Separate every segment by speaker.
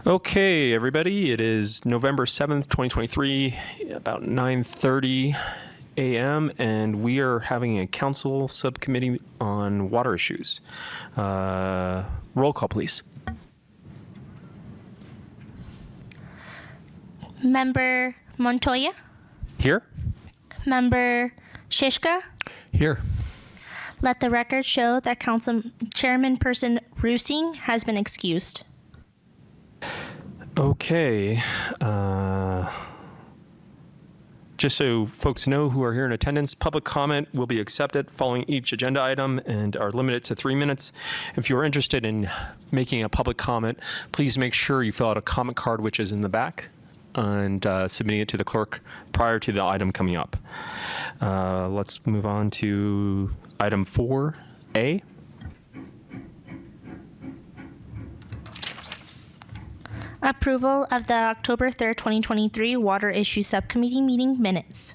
Speaker 1: Okay, everybody, it is November 7th, 2023, about 9:30 a.m., and we are having a council subcommittee on water issues. Roll call, please.
Speaker 2: Member Montoya?
Speaker 1: Here?
Speaker 2: Member Shishka?
Speaker 3: Here.
Speaker 2: Let the record show that Council Chairman-person Rusing has been excused.
Speaker 1: Okay. Just so folks know who are here in attendance, public comment will be accepted following each agenda item and are limited to 3 minutes. If you're interested in making a public comment, please make sure you fill out a comment card, which is in the back, and submitting it to the clerk prior to the item coming up. Let's move on to item 4A.
Speaker 2: Approval of the October 3rd, 2023 Water Issue Subcommittee meeting minutes.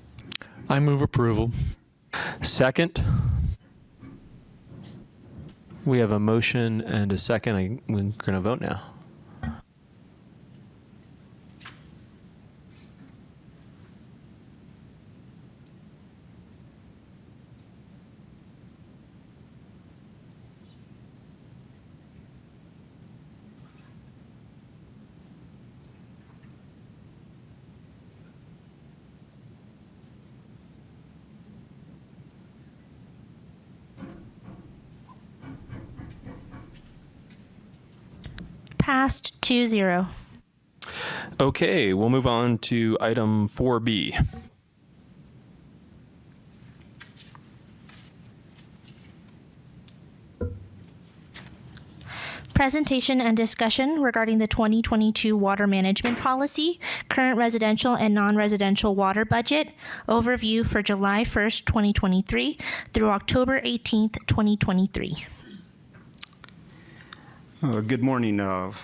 Speaker 3: I move approval.
Speaker 1: Second. We have a motion and a second. We're going to vote now.
Speaker 2: Passed 2-0.
Speaker 1: Okay, we'll move on to item 4B.
Speaker 2: Presentation and discussion regarding the 2022 water management policy, current residential and non-residential water budget, overview for July 1st, 2023 through October 18th, 2023.
Speaker 4: Good morning,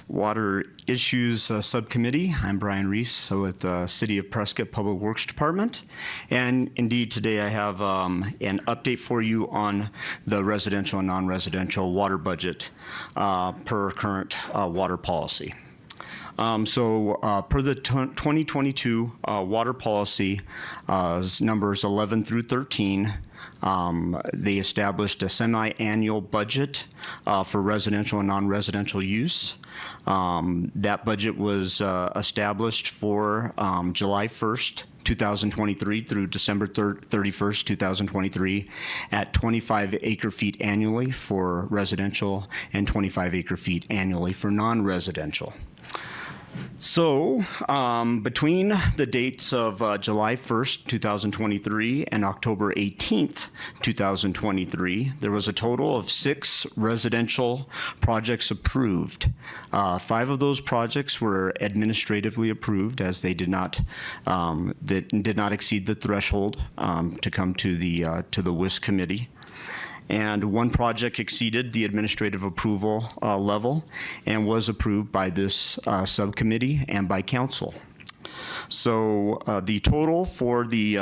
Speaker 4: Water Issues Subcommittee. I'm Brian Reese with the City of Prescott Public Works Department. And indeed, today I have an update for you on the residential and non-residential water budget per current water policy. Per the 2022 water policy, numbers 11 through 13, they established a semi-annual budget for residential and non-residential use. That budget was established for July 1st, 2023 through December 31st, 2023 at 25 acre-feet annually for residential and 25 acre-feet annually for non-residential. So, between the dates of July 1st, 2023 and October 18th, 2023, there was a total of 6 residential projects approved. 5 of those projects were administratively approved as they did not exceed the threshold to come to the WIS committee. And 1 project exceeded the administrative approval level and was approved by this subcommittee and by council. So the total for the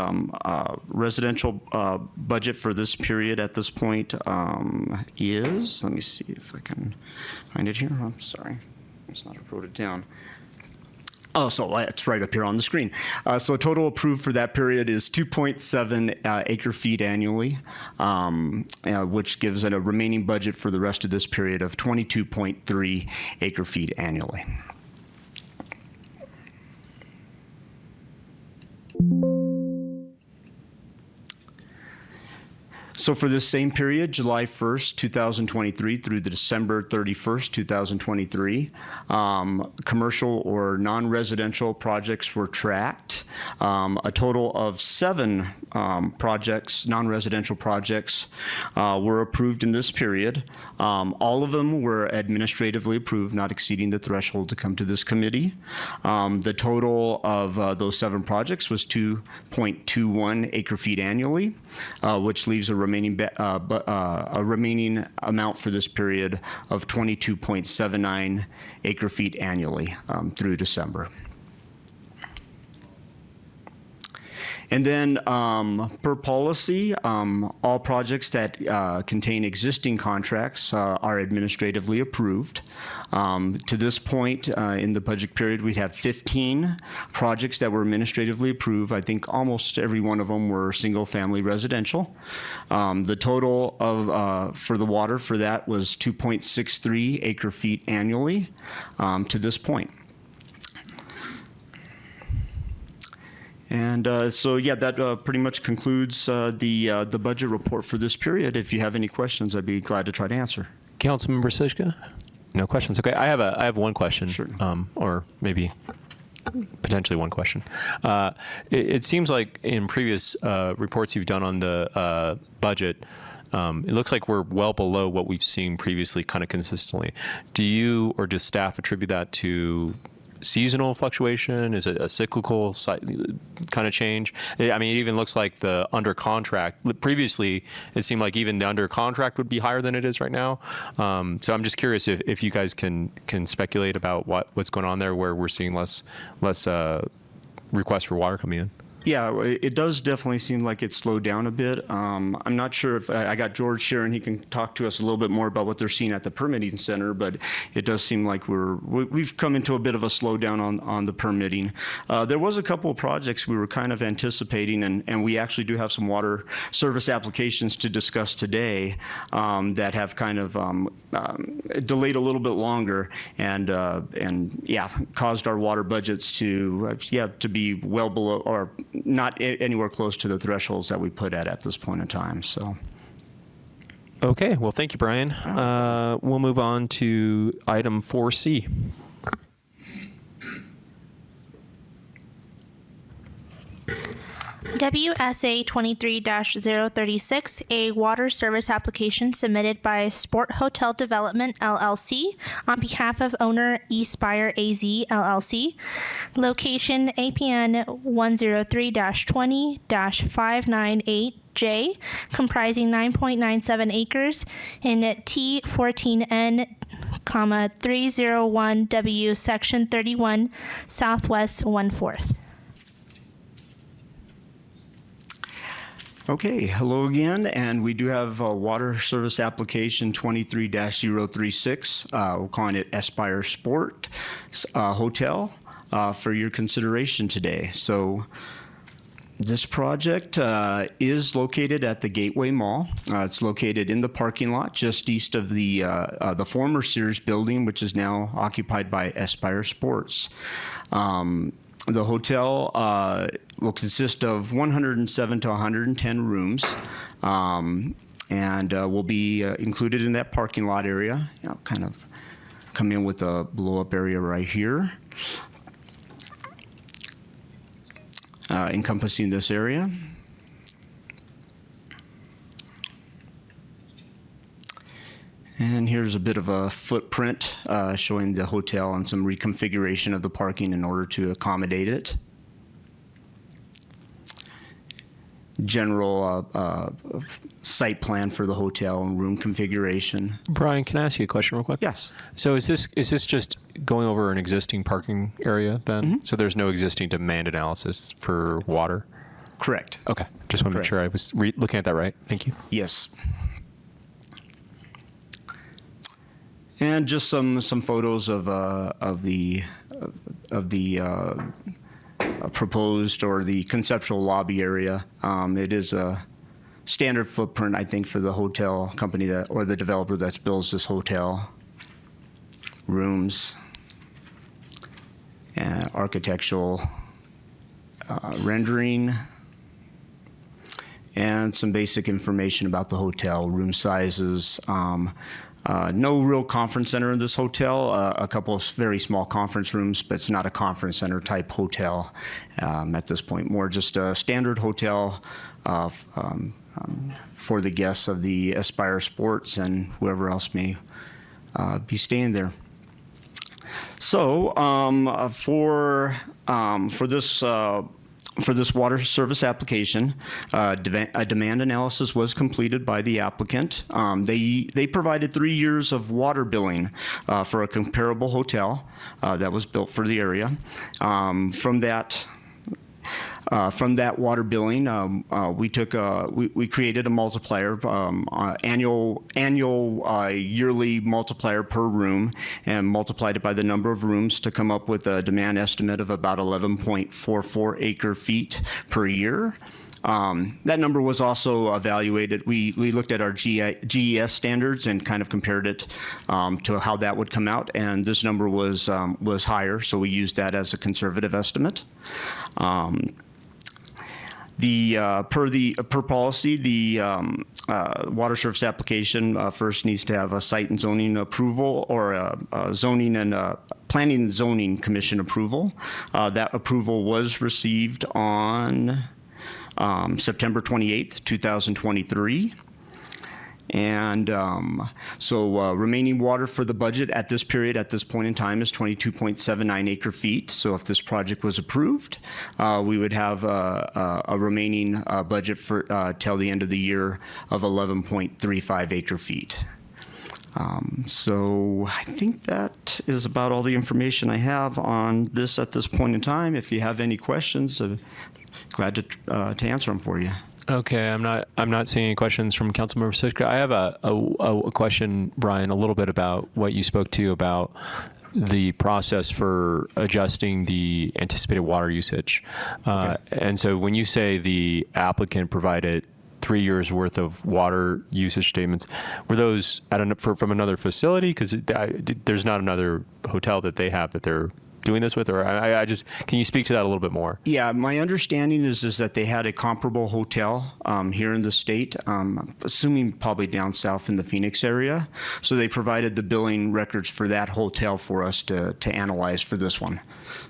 Speaker 4: residential budget for this period at this point is, let me see if I can find it here. I'm sorry, it's not wrote it down. Oh, so it's right up here on the screen. So total approved for that period is 2.7 acre-feet annually, which gives it a remaining budget for the rest of this period of 22.3 acre-feet annually. So for this same period, July 1st, 2023 through the December 31st, 2023, commercial or non-residential projects were tracked. A total of 7 projects, non-residential projects, were approved in this period. All of them were administratively approved, not exceeding the threshold to come to this committee. The total of those 7 projects was 2.21 acre-feet annually, which leaves a remaining amount for this period of 22.79 acre-feet annually through December. And then per policy, all projects that contain existing contracts are administratively approved. To this point in the budget period, we have 15 projects that were administratively approved. I think almost every one of them were single-family residential. The total of for the water for that was 2.63 acre-feet annually to this point. And so, yeah, that pretty much concludes the budget report for this period. If you have any questions, I'd be glad to try to answer.
Speaker 1: Councilmember Sischka? No questions. Okay, I have one question,
Speaker 4: Sure.
Speaker 1: Or maybe potentially one question. It seems like in previous reports you've done on the budget, it looks like we're well below what we've seen previously, kind of consistently. Do you or does staff attribute that to seasonal fluctuation? Is it a cyclical kind of change? I mean, it even looks like the under contract. Previously, it seemed like even the under contract would be higher than it is right now. So I'm just curious if you guys can speculate about what's going on there, where we're seeing less requests for water coming in.
Speaker 4: Yeah, it does definitely seem like it slowed down a bit. I'm not sure if I got George here and he can talk to us a little bit more about what they're seeing at the permitting center, but it does seem like we've come into a bit of a slowdown on the permitting. There was a couple of projects we were kind of anticipating, and we actually do have some water service applications to discuss today that have kind of delayed a little bit longer and caused our water budgets to be well below or not anywhere close to the thresholds that we put at this point in time. So.
Speaker 1: Okay, well, thank you, Brian. We'll move on to item 4C.
Speaker 2: WSA 23-036, a water service application submitted by Sport Hotel Development, LLC, on behalf of owner Espire AZ, LLC. Location APN 103-20-598J, comprising 9.97 acres in T14N, 301W, Section 31, Southwest 1/4.
Speaker 4: Okay, hello again, and we do have a water service application 23-036. We're calling it Espire Sport Hotel for your consideration today. So this project is located at the Gateway Mall. It's located in the parking lot just east of the former Sears building, which is now occupied by Espire Sports. The hotel will consist of 107 to 110 rooms and will be included in that parking lot area. Kind of come in with a blow-up area right here, encompassing this area. And here's a bit of a footprint showing the hotel and some reconfiguration of the parking in order to accommodate it. General site plan for the hotel and room configuration.
Speaker 1: Brian, can I ask you a question real quick?
Speaker 4: Yes.
Speaker 1: So is this just going over an existing parking area then? Mm-hmm. So there's no existing demand analysis for water?
Speaker 4: Correct.
Speaker 1: Okay. Just want to make sure I was looking at that right. Thank you.
Speaker 4: Yes. And just some photos of the proposed or the conceptual lobby area. It is a standard footprint, I think, for the hotel company or the developer that builds this hotel. Rooms, and architectural rendering, and some basic information about the hotel, room sizes. No real conference center in this hotel, a couple of very small conference rooms, but it's not a conference center type hotel at this point. More just a standard hotel for the guests of the Espire Sports and whoever else may be staying there. So for this water service application, a demand analysis was completed by the applicant. They provided 3 years of water billing for a comparable hotel that was built for the area. From that, From that water billing, we created a multiplier, annual yearly multiplier per room, and multiplied it by the number of rooms to come up with a demand estimate of about 11.44 acre feet per year. That number was also evaluated. We looked at our GES standards and kind of compared it to how that would come out, and this number was higher, so we used that as a conservative estimate. Per policy, the water service application first needs to have a site and zoning approval, or a zoning and planning and zoning commission approval. That approval was received on September 28th, 2023. And so remaining water for the budget at this period, at this point in time, is 22.79 acre feet. So if this project was approved, we would have a remaining budget for till the end of the year of 11.35 acre feet. So I think that is about all the information I have on this at this point in time. If you have any questions, glad to answer them for you.
Speaker 1: Okay, I'm not seeing any questions from Councilmember Sitka. I have a question, Brian, a little bit about what you spoke to about the process for adjusting the anticipated water usage.
Speaker 4: Okay.
Speaker 1: And so when you say the applicant provided 3 years worth of water usage statements, were those from another facility? Because there's not another hotel that they have that they're doing this with, or I just, can you speak to that a little bit more?
Speaker 4: Yeah, my understanding is that they had a comparable hotel here in the state, assuming probably down south in the Phoenix area. So they provided the billing records for that hotel for us to analyze for this one.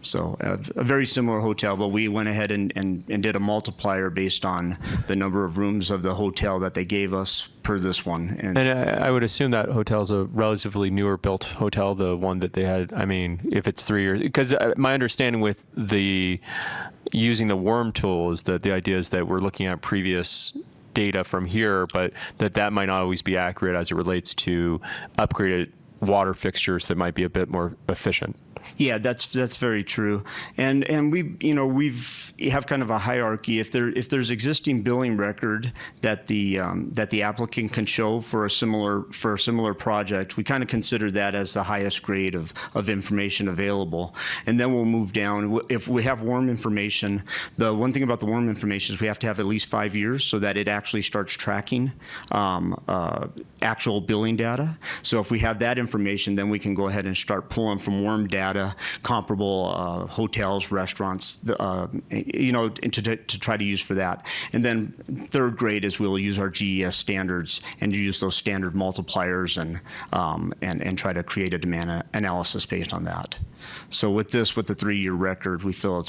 Speaker 4: So a very similar hotel, but we went ahead and did a multiplier based on the number of rooms of the hotel that they gave us per this one.
Speaker 1: And I would assume that hotel is a relatively newer built hotel, the one that they had. I mean, if it's 3 years, because my understanding with using the worm tool is that the idea is that we're looking at previous data from here, but that might not always be accurate as it relates to upgraded water fixtures that might be a bit more efficient.
Speaker 4: Yeah, that's very true, and we've have kind of a hierarchy. If there's existing billing record that the applicant can show for a similar project, we kind of consider that as the highest grade of information available, and then we'll move down. If we have warm information, the one thing about the warm information is we have to have at least 5 years so that it actually starts tracking actual billing data. So if we have that information, then we can go ahead and start pulling from warm data comparable hotels, restaurants, to try to use for that. And then third grade is we'll use our GES standards and use those standard multipliers and try to create a demand analysis based on that. So with the 3-year record, we feel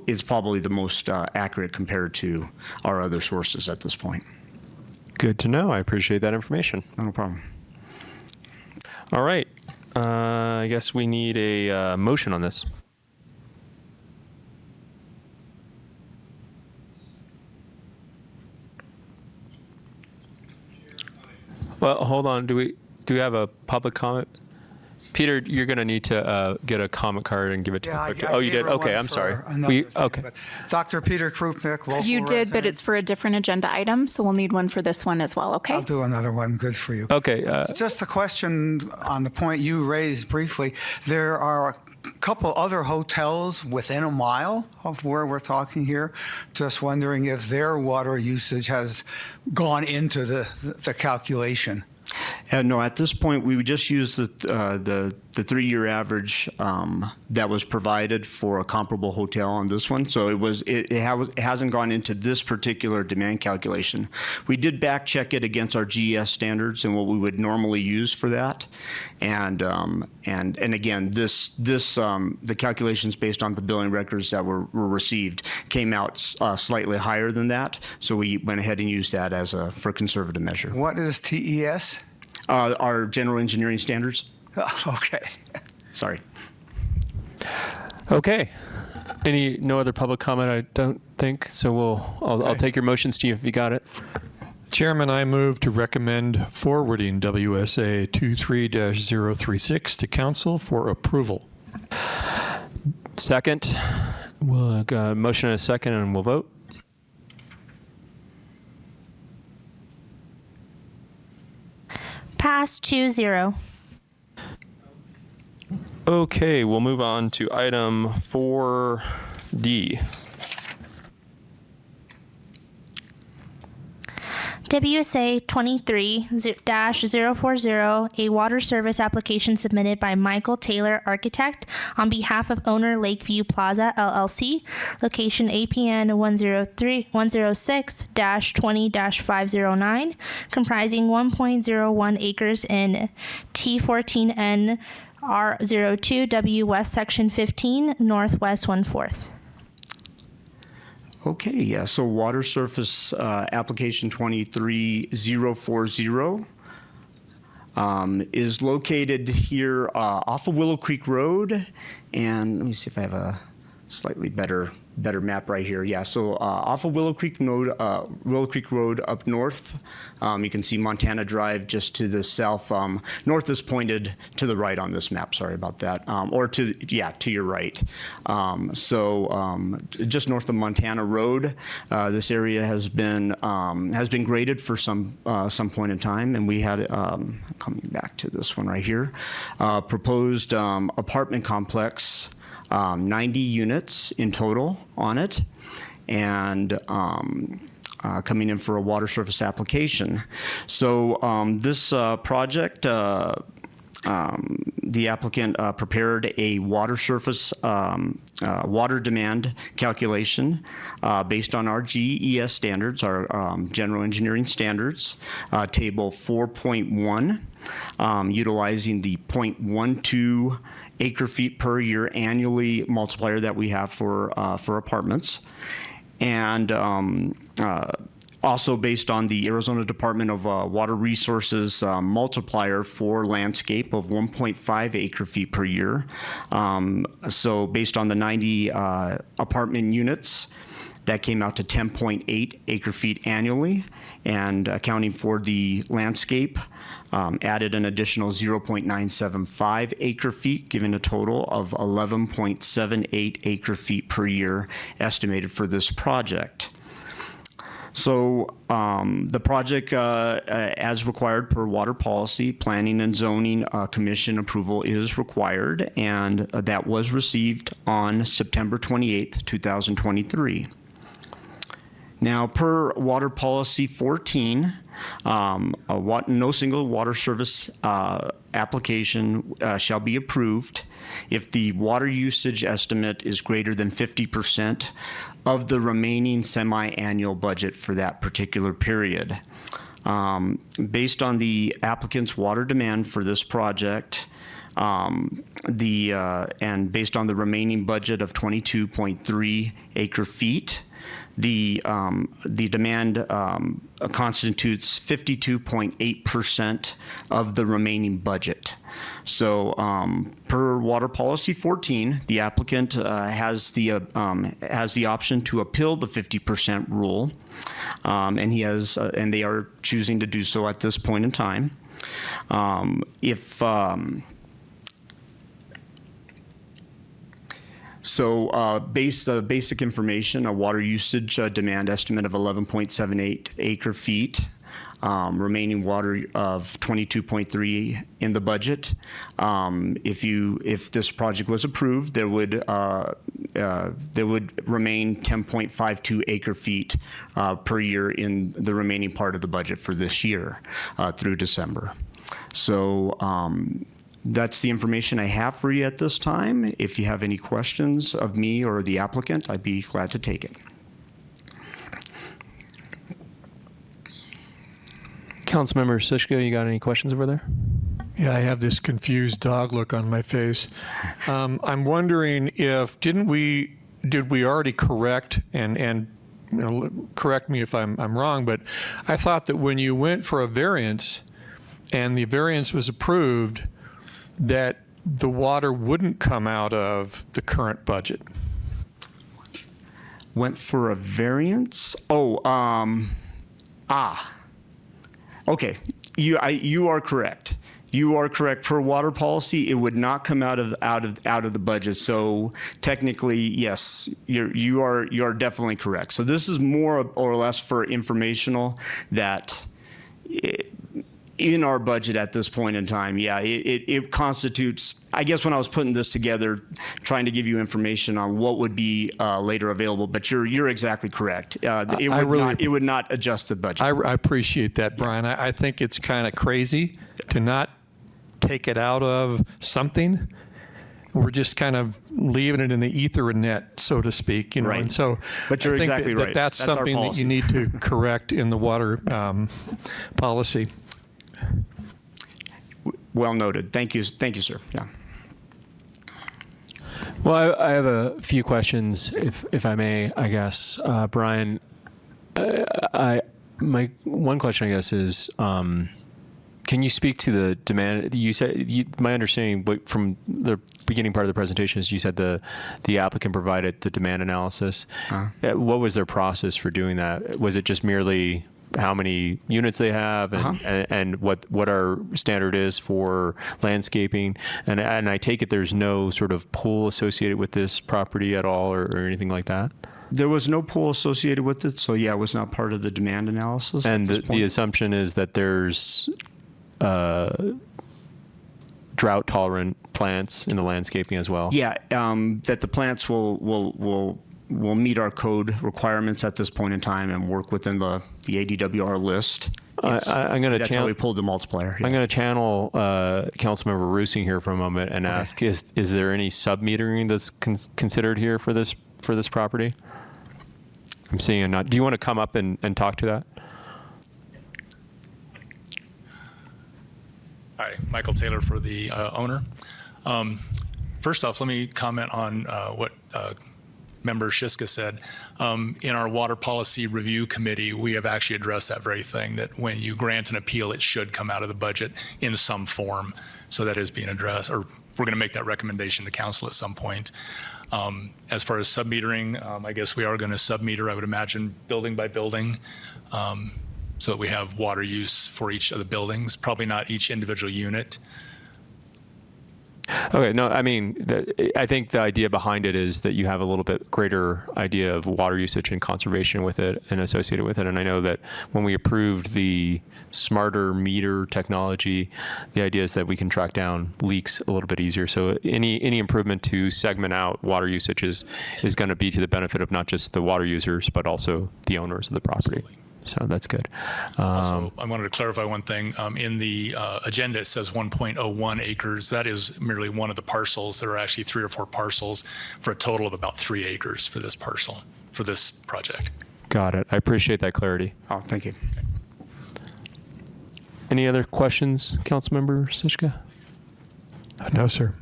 Speaker 4: it's probably the most accurate compared to our other sources at this point.
Speaker 1: Good to know. I appreciate that information.
Speaker 4: No problem.
Speaker 1: All right. I guess we need a motion on this. Well, hold on. Do we have a public comment? Peter, you're going to need to get a comment card and give it to the clerk. Oh, you did? Okay, I'm sorry. Okay.
Speaker 5: Dr. Peter Krupnik, local
Speaker 6: You did, but
Speaker 5: resident.
Speaker 6: it's for a different agenda item, so we'll need one for this one as well, okay?
Speaker 5: I'll do another one. Good for you.
Speaker 1: Okay.
Speaker 5: Just a question on the point you raised briefly. There are a couple other hotels within a mile of where we're talking here. Just wondering if their water usage has gone into the calculation.
Speaker 4: No, at this point, we would just use the 3-year average that was provided for a comparable hotel on this one. So it hasn't gone into this particular demand calculation. We did back check it against our GES standards and what we would normally use for that. And again, the calculations based on the billing records that were received came out slightly higher than that. So we went ahead and used that for a conservative measure.
Speaker 5: What is TES?
Speaker 4: Our general engineering standards.
Speaker 5: Okay.
Speaker 4: Sorry.
Speaker 1: Okay. No other public comment, I don't think. So I'll take your motion, Steve, if you got it.
Speaker 3: Chairman, I move to recommend forwarding WSA 23-036 to council for approval.
Speaker 1: Second. We'll motion and a second, and we'll vote.
Speaker 2: Pass 2-0.
Speaker 1: Okay, we'll move on to item 4D.
Speaker 2: WSA 23-040, a water service application submitted by Michael Taylor Architect on behalf of owner Lakeview Plaza LLC, location APN 106-20-509, comprising 1.01 acres in T14N R02 W West Section 15, Northwest 1/4.
Speaker 4: Okay, yeah, so water surface application 23040 is located here off of Willow Creek Road. And let me see if I have a slightly better map right here. Yeah, so off of Willow Creek Road up north, you can see Montana Drive just to the south. North is pointed to the right on this map. Sorry about that. Or to your right. Just north of Montana Road, this area has been graded for some point in time, and we had coming back to this one right here, proposed apartment complex. 90 units in total on it, and coming in for a water surface application. So this project, the applicant prepared a water surface water demand calculation based on our GES standards, our general engineering standards, table 4.1, utilizing the 0.12 acre feet per year annually multiplier that we have for apartments, and also based on the Arizona Department of Water Resources multiplier for landscape of 1.5 acre feet per year. So based on the 90 apartment units, that came out to 10.8 acre feet annually, and accounting for the landscape, added an additional 0.975 acre feet, giving a total of 11.78 acre feet per year estimated for this project. So the project, as required per water policy, Planning and Zoning Commission approval is required, and that was received on September 28th, 2023. Now, per Water Policy 14, no single water service application shall be approved if the water usage estimate is greater than 50% of the remaining semi-annual budget for that particular period. Based on the applicant's water demand for this project, and based on the remaining budget of 22.3 acre feet, the demand constitutes 52.8% of the remaining budget. So, per Water Policy 14, the applicant has the option to appeal the 50% rule, and they are choosing to do so at this point in time. Basic information, a water usage demand estimate of 11.78 acre feet, remaining water of 22.3 in the budget. If this project was approved, there would remain 10.52 acre feet per year in the remaining part of the budget for this year through December. So that's the information I have for you at this time. If you have any questions of me or the applicant, I'd be glad to take it.
Speaker 1: Councilmember Sishka, you got any questions over there?
Speaker 3: Yeah, I have this confused dog look on my face. I'm wondering if did we already correct and correct me if I'm wrong, but I thought that when you went for a variance and the variance was approved, that the water wouldn't come out of the current budget.
Speaker 4: Went for a variance? Okay. You are correct. You are correct. Per water policy, it would not come out of the budget. So technically, yes, you are definitely correct. So this is more or less for informational that in our budget at this point in time, yeah, it constitutes. I guess when I was putting this together, trying to give you information on what would be later available, but you're exactly correct. It would not adjust the budget.
Speaker 3: I appreciate that, Brian. I think it's kind of crazy to not take it out of something. We're just kind of leaving it in the ether net, so to speak,
Speaker 4: Right.
Speaker 3: And so,
Speaker 4: But you're
Speaker 3: I think
Speaker 4: exactly right.
Speaker 3: That's
Speaker 4: That's our
Speaker 3: something that
Speaker 4: policy.
Speaker 3: you need to correct in the water policy.
Speaker 4: Well noted. Thank you, sir. Yeah.
Speaker 1: Well, I have a few questions, if I may, I guess. Brian, my one question, I guess, is can you speak to the demand? You said, my understanding from the beginning part of the presentation is you said the applicant provided the demand analysis. What was their process for doing that? Was it just merely how many units they have and what our standard is for landscaping? And I take it there's no sort of pool associated with this property at all or anything like that?
Speaker 4: There was no pool associated with it, so yeah, it was not part of the demand analysis.
Speaker 1: And the assumption is that there's drought-tolerant plants in the landscaping as well?
Speaker 4: Yeah, that the plants will meet our code requirements at this point in time and work within the ADWR list. Yes.
Speaker 1: I'm going to
Speaker 4: That's how we pulled the multiplier. Yeah.
Speaker 1: I'm going to channel Councilmember Roosing here for a moment and ask: Is there any sub-metering that's considered here for this property? I'm seeing a nod. Do you want to come up and talk to that?
Speaker 7: Hi, Michael Taylor for the owner. First off, let me comment on what Member Shiska said. In our Water Policy Review Committee, we have actually addressed that very thing, that when you grant an appeal, it should come out of the budget in some form. So that is being addressed, or we're going to make that recommendation to council at some point. As far as sub-metering, I guess we are going to sub-meter, I would imagine, building by building, so that we have water use for each of the buildings, probably not each individual unit.
Speaker 1: Okay, no, I mean, I think the idea behind it is that you have a little bit greater idea of water usage and conservation with it and associated with it. And I know that when we approved the smarter meter technology, the idea is that we can track down leaks a little bit easier. So any improvement to segment out water usage is going to be to the benefit of not just the water users, but also the owners of the property. Absolutely. So that's good.
Speaker 7: Also, I wanted to clarify one thing. In the agenda, it says 1.01 acres. That is merely one of the parcels. There are actually 3 or 4 parcels for a total of about 3 acres for this parcel, for this project.
Speaker 1: Got it. I appreciate that clarity.
Speaker 4: Oh, thank you.
Speaker 1: Any other questions, Councilmember Sichka?
Speaker 3: No, sir.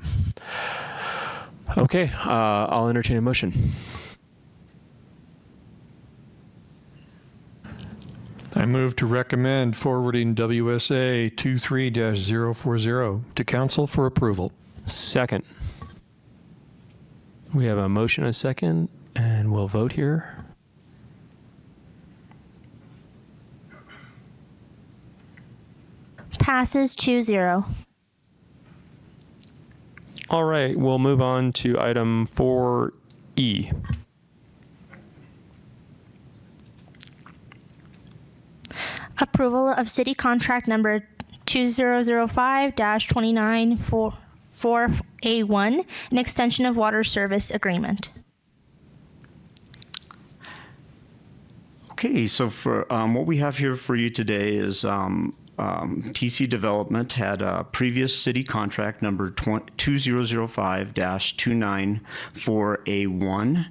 Speaker 1: Okay, I'll entertain a motion.
Speaker 3: I move to recommend forwarding WSA 23-040 to council for approval.
Speaker 1: Second. We have a motion and a second, and we'll vote here.
Speaker 2: Passes 2-0.
Speaker 1: All right, we'll move on to item 4E.
Speaker 2: Approval of city contract number 2005-2944A1, an extension of water service agreement.
Speaker 4: Okay, so for what we have here for you today is TC Development had a previous city contract number 2005-294A1.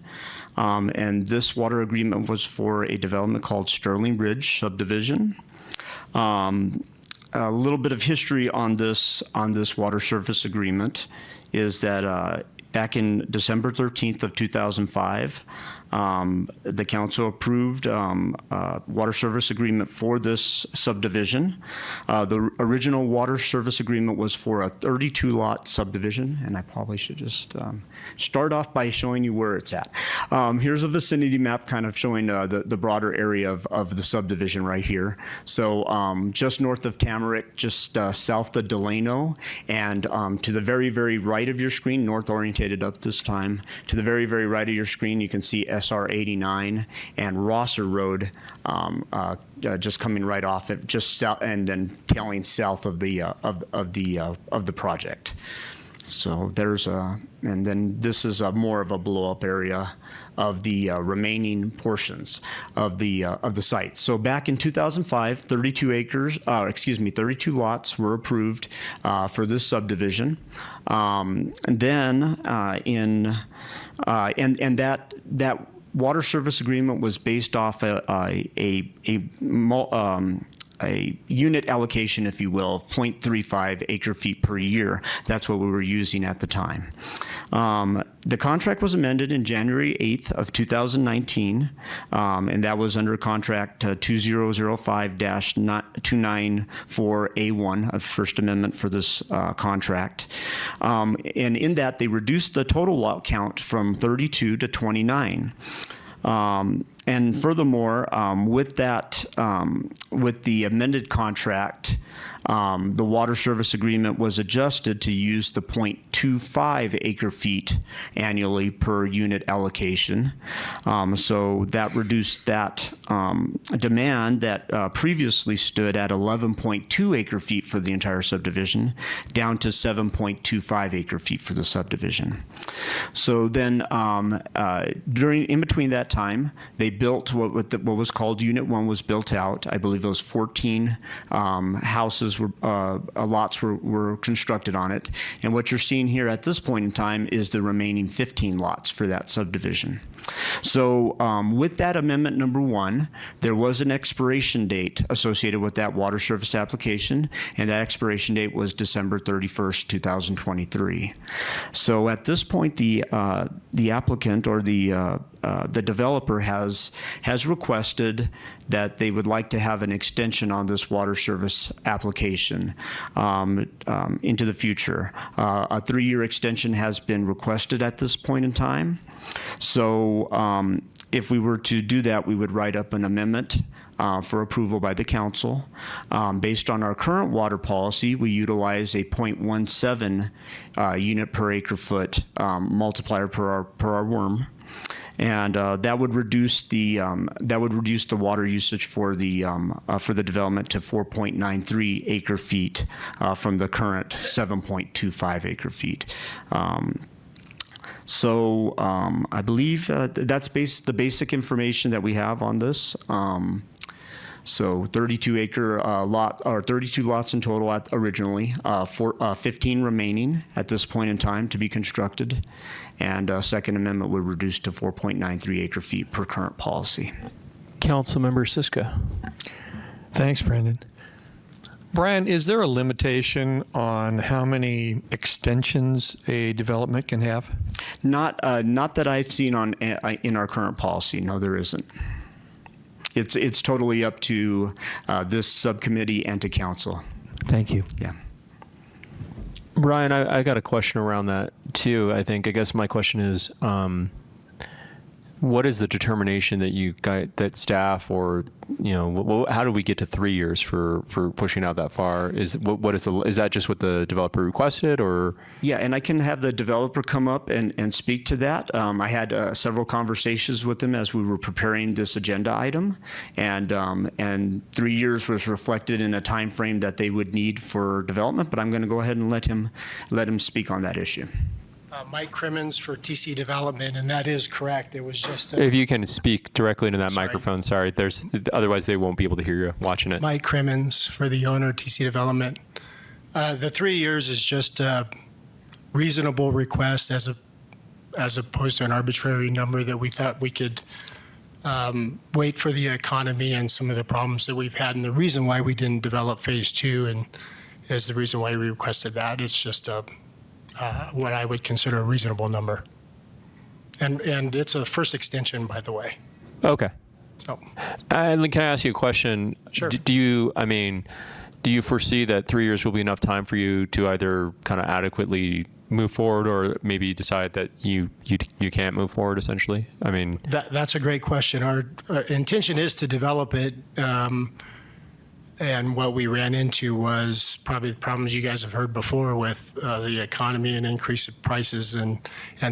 Speaker 4: And this water agreement was for a development called Sterling Ridge Subdivision. A little bit of history on this water service agreement is that back in December 13th of 2005, the council approved water service agreement for this subdivision. The original water service agreement was for a 32-lot subdivision, and I probably should just start off by showing you where it's at. Here's a vicinity map kind of showing the broader area of the subdivision right here. So just north of Tamarack, just south of Delano, and to the very, very right of your screen, north orientated up this time, to the very, very right of your screen, you can see SR 89 and Rosser Road just coming right off it, just south, and then tailing south of the project. So there's and then this is more of a blow-up area of the remaining portions of the site. So back in 2005, 32 lots were approved for this subdivision, and then that water service agreement was based off a unit allocation, if you will, of 0.35 acre feet per year. That's what we were using at the time. The contract was amended in January 8th of 2019, and that was under contract 2005-294A1 of First Amendment for this contract. And in that, they reduced the total lot count from 32 to 29. And furthermore, with the amended contract, the water service agreement was adjusted to use the 0.25 acre feet annually per unit allocation. So that reduced that demand that previously stood at 11.2 acre feet for the entire subdivision down to 7.25 acre feet for the subdivision. So then in between that time, they built what was called Unit 1 was built out. I believe those 14 houses lots were constructed on it. And what you're seeing here at this point in time is the remaining 15 lots for that subdivision. So with that amendment number 1, there was an expiration date associated with that water service application, and that expiration date was December 31st, 2023. So at this point, the applicant or the developer has requested that they would like to have an extension on this water service application into the future. A 3-year extension has been requested at this point in time. So if we were to do that, we would write up an amendment for approval by the council. Based on our current water policy, we utilize a 0.17 unit per acre foot multiplier per our worm. And that would reduce the water usage for the development to 4.93 acre feet from the current 7.25 acre feet. So I believe that's the basic information that we have on this. So 32 acre lot, or 32 lots in total originally, 15 remaining at this point in time to be constructed. And Second Amendment would reduce to 4.93 acre feet per current policy.
Speaker 1: Councilmember Siska.
Speaker 3: Thanks, Brandon. Brian, is there a limitation on how many extensions a development can have?
Speaker 4: Not that I've seen in our current policy. No, there isn't. It's totally up to this subcommittee and to council.
Speaker 3: Thank you.
Speaker 4: Yeah.
Speaker 1: Brian, I got a question around that too. I guess my question is, what is the determination that staff or how do we get to 3 years for pushing out that far? Is that just what the developer requested, or?
Speaker 4: Yeah, and I can have the developer come up and speak to that. I had several conversations with them as we were preparing this agenda item, and 3 years was reflected in a time frame that they would need for development. But I'm going to go ahead and let him speak on that issue.
Speaker 8: Mike Crimmins for TC Development, and that is correct. It was just
Speaker 1: if you can speak directly into that microphone. Sorry, otherwise they won't be able to hear you watching it.
Speaker 8: Mike Crimmins for the owner, TC Development. The 3 years is just a reasonable request as opposed to an arbitrary number that we thought we could wait for the economy and some of the problems that we've had. And the reason why we didn't develop phase 2 and is the reason why we requested that. It's just what I would consider a reasonable number. And it's a first extension, by the way.
Speaker 1: Okay.
Speaker 8: So,
Speaker 1: And can I ask you a question?
Speaker 8: Sure.
Speaker 1: Do you foresee that 3 years will be enough time for you to either kind of adequately move forward, or maybe decide that you can't move forward? Essentially, I mean,
Speaker 8: that's a great question. Our intention is to develop it. And what we ran into was probably the problems you guys have heard before with the economy and increase of prices and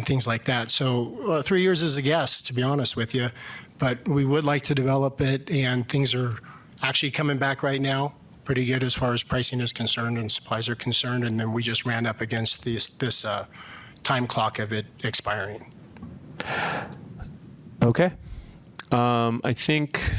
Speaker 8: things like that. So 3 years is a guess, to be honest with you. But we would like to develop it, and things are actually coming back right now pretty good as far as pricing is concerned and supplies are concerned. And then we just ran up against this time clock of it expiring.
Speaker 1: okay. I think.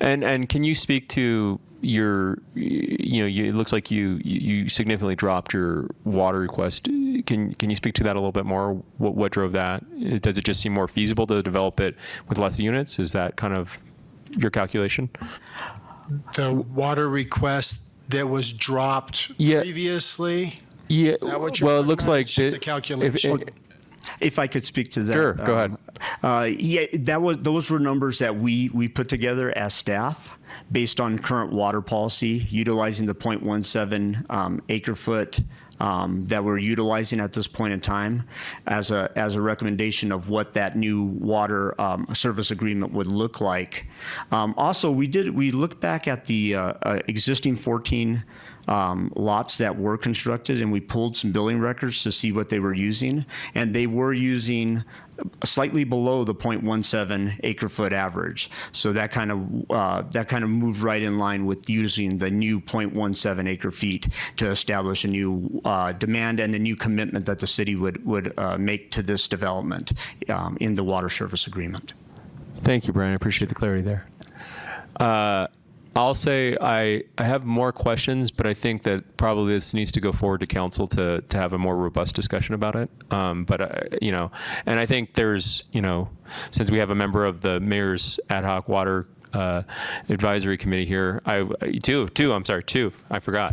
Speaker 1: And can you speak to your, it looks like you significantly dropped your water request. Can you speak to that a little bit more? What drove that? Does it just seem more feasible to develop it with less units? Is that kind of your calculation?
Speaker 8: The water request that was dropped previously?
Speaker 1: Yeah.
Speaker 8: Is that what you're
Speaker 1: Well, it
Speaker 8: talking
Speaker 1: looks
Speaker 8: about?
Speaker 1: like
Speaker 8: It's just a calculation.
Speaker 4: If I could speak to that.
Speaker 1: Sure, go ahead.
Speaker 4: Those were numbers that we put together as staff based on current water policy, utilizing the 0.17 acre foot that we're utilizing at this point in time as a recommendation of what that new water service agreement would look like. Also, we looked back at the existing 14 lots that were constructed, and we pulled some billing records to see what they were using, and they were using slightly below the 0.17 acre foot average. So that kind of moved right in line with using the new 0.17 acre feet to establish a new demand and a new commitment that the city would make to this development in the water service agreement.
Speaker 1: Thank you, Brian. I appreciate the clarity there. I'll say I have more questions, but I think that probably this needs to go forward to council to have a more robust discussion about it. And I think there's, since we have a member of the mayor's ad hoc water advisory committee here, two, I forgot.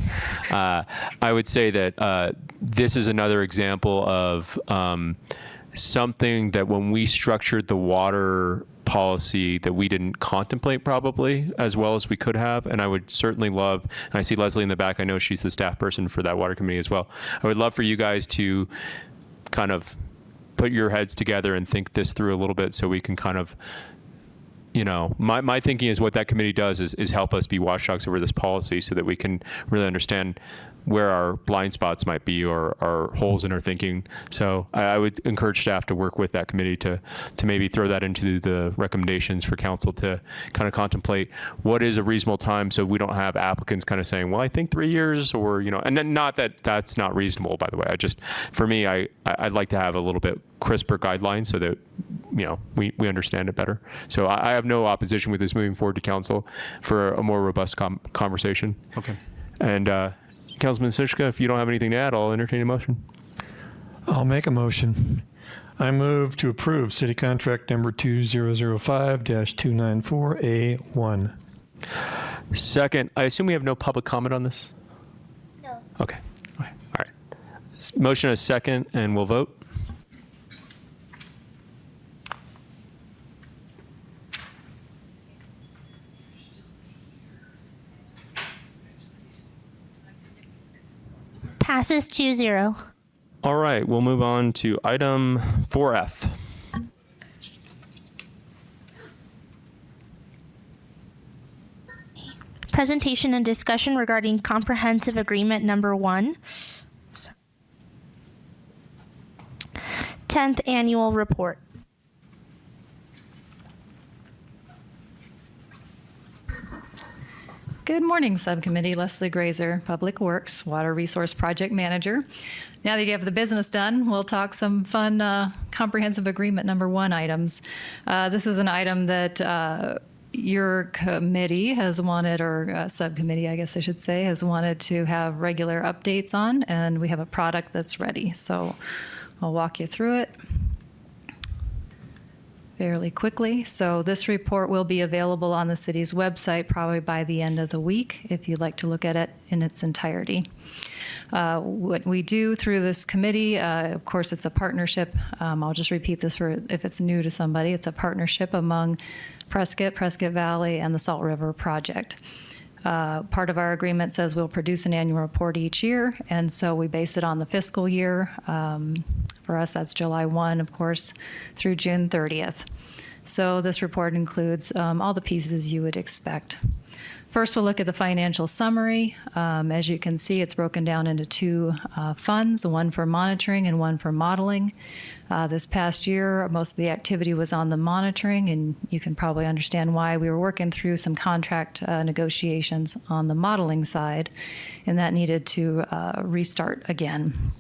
Speaker 1: I would say that this is another example of something that when we structured the water policy that we didn't contemplate probably as well as we could have. And I would certainly love, and I see Leslie in the back, I know she's the staff person for that water committee as well. I would love for you guys to kind of put your heads together and think this through a little bit so we can kind of, my thinking is what that committee does is help us be watchdogs over this policy so that we can really understand where our blind spots might be or our holes in our thinking. So I would encourage staff to work with that committee to maybe throw that into the recommendations for council to kind of contemplate what is a reasonable time so we don't have applicants kind of saying, well, I think 3 years or, and then not that that's not reasonable, by the way. For me, I'd like to have a little bit crisper guidelines so that, we understand it better. So I have no opposition with this moving forward to council for a more robust conversation.
Speaker 4: Okay.
Speaker 1: And Councilman Sushka, if you don't have anything to add, I'll entertain a motion.
Speaker 3: I'll make a motion. I move to approve city contract number 2005-294A1.
Speaker 1: Second, I assume we have no public comment on this?
Speaker 2: No.
Speaker 1: Okay. All right. Motion is second, and we'll vote.
Speaker 2: Passes 2-0.
Speaker 1: All right, we'll move on to item 4F.
Speaker 2: Presentation and discussion regarding comprehensive agreement number 1. 10th annual report.
Speaker 9: Good morning, Subcommittee. Leslie Grazer, Public Works, Water Resource Project Manager. Now that you have the business done, we'll talk some fun comprehensive agreement number 1 items. This is an item that your committee has wanted, or subcommittee, I guess I should say, has wanted to have regular updates on, and we have a product that's ready. So I'll walk you through it. fairly quickly. So this report will be available on the city's website probably by the end of the week if you'd like to look at it in its entirety. What we do through this committee, of course, it's a partnership. I'll just repeat this for if it's new to somebody. It's a partnership among Prescott Valley, and the Salt River Project. Part of our agreement says we'll produce an annual report each year, and so we base it on the fiscal year. For us, that's July 1, of course, through June 30th. So this report includes all the pieces you would expect. First, we'll look at the financial summary. As you can see, it's broken down into two funds, one for monitoring and one for modeling. This past year, most of the activity was on the monitoring, and you can probably understand why. We were working through some contract negotiations on the modeling side, and that needed to restart again.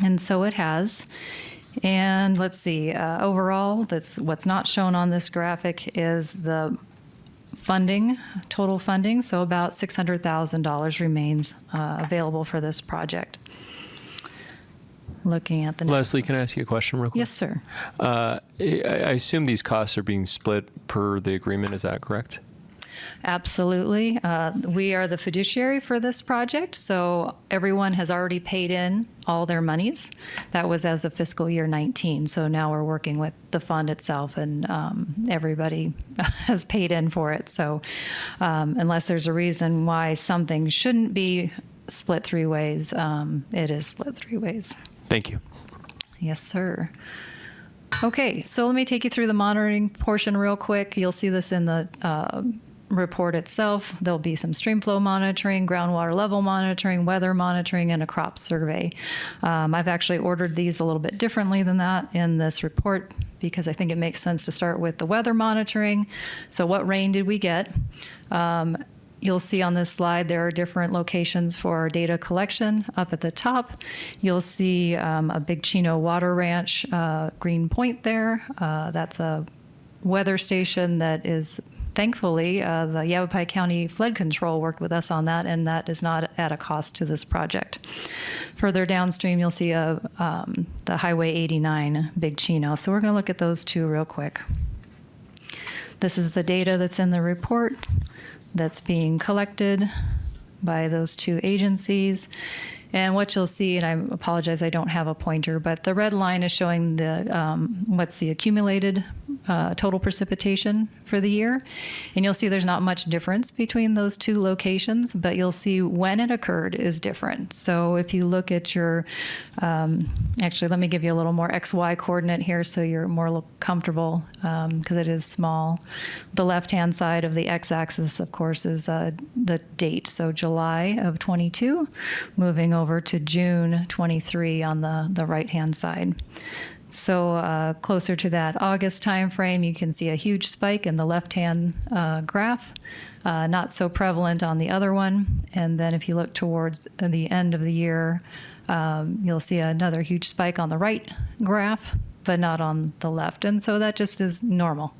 Speaker 9: And so it has. And let's see, overall, that's what's not shown on this graphic is the funding, total funding. So about $600,000 remains available for this project. Looking at the next
Speaker 1: Leslie, can I ask you a question real quick?
Speaker 9: Yes, sir.
Speaker 1: I assume these costs are being split per the agreement. Is that correct?
Speaker 9: Absolutely. We are the fiduciary for this project, so everyone has already paid in all their monies. That was as of fiscal year 19, so now we're working with the fund itself, and everybody has paid in for it. So unless there's a reason why something shouldn't be split three ways, it is split three ways.
Speaker 1: Thank you.
Speaker 9: Yes, sir. Okay, so let me take you through the monitoring portion real quick. You'll see this in the report itself. There'll be some stream flow monitoring, groundwater level monitoring, weather monitoring, and a crop survey. I've actually ordered these a little bit differently than that in this report because I think it makes sense to start with the weather monitoring. So what rain did we get? You'll see on this slide there are different locations for data collection. Up at the top, you'll see a Big Chino Water Ranch green point there. That's a weather station that is, thankfully, the Yavapai County Flood Control worked with us on that, and that is not at a cost to this project. Further downstream, you'll see the Highway 89 Big Chino. So we're going to look at those two real quick. This is the data that's in the report that's being collected by those two agencies. And what you'll see, and I apologize, I don't have a pointer, but the red line is showing the what's the accumulated total precipitation for the year. And you'll see there's not much difference between those two locations, but you'll see when it occurred is different. So if you look at your, actually, let me give you a little more XY coordinate here so you're more comfortable because it is small. The left-hand side of the x-axis, of course, is the date. So July of 22, moving over to June 23 on the right-hand side. So closer to that August timeframe, you can see a huge spike in the left-hand graph, not so prevalent on the other one. And then if you look towards the end of the year, you'll see another huge spike on the right graph, but not on the left. And so that just is normal.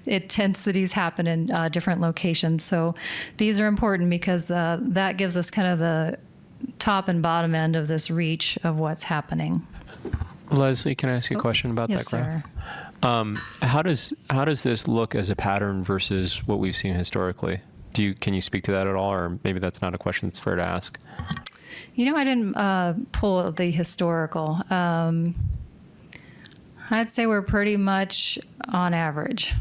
Speaker 9: Intensities happen in different locations. So these are important because that gives us kind of the top and bottom end of this reach of what's happening.
Speaker 1: Leslie, can I ask you a question about
Speaker 9: yes,
Speaker 1: that graph?
Speaker 9: Sir.
Speaker 1: How does this look as a pattern versus what we've seen historically? Can you speak to that at all, or maybe that's not a question that's fair to ask?
Speaker 9: You know, I didn't pull the historical. I'd say we're pretty much on average.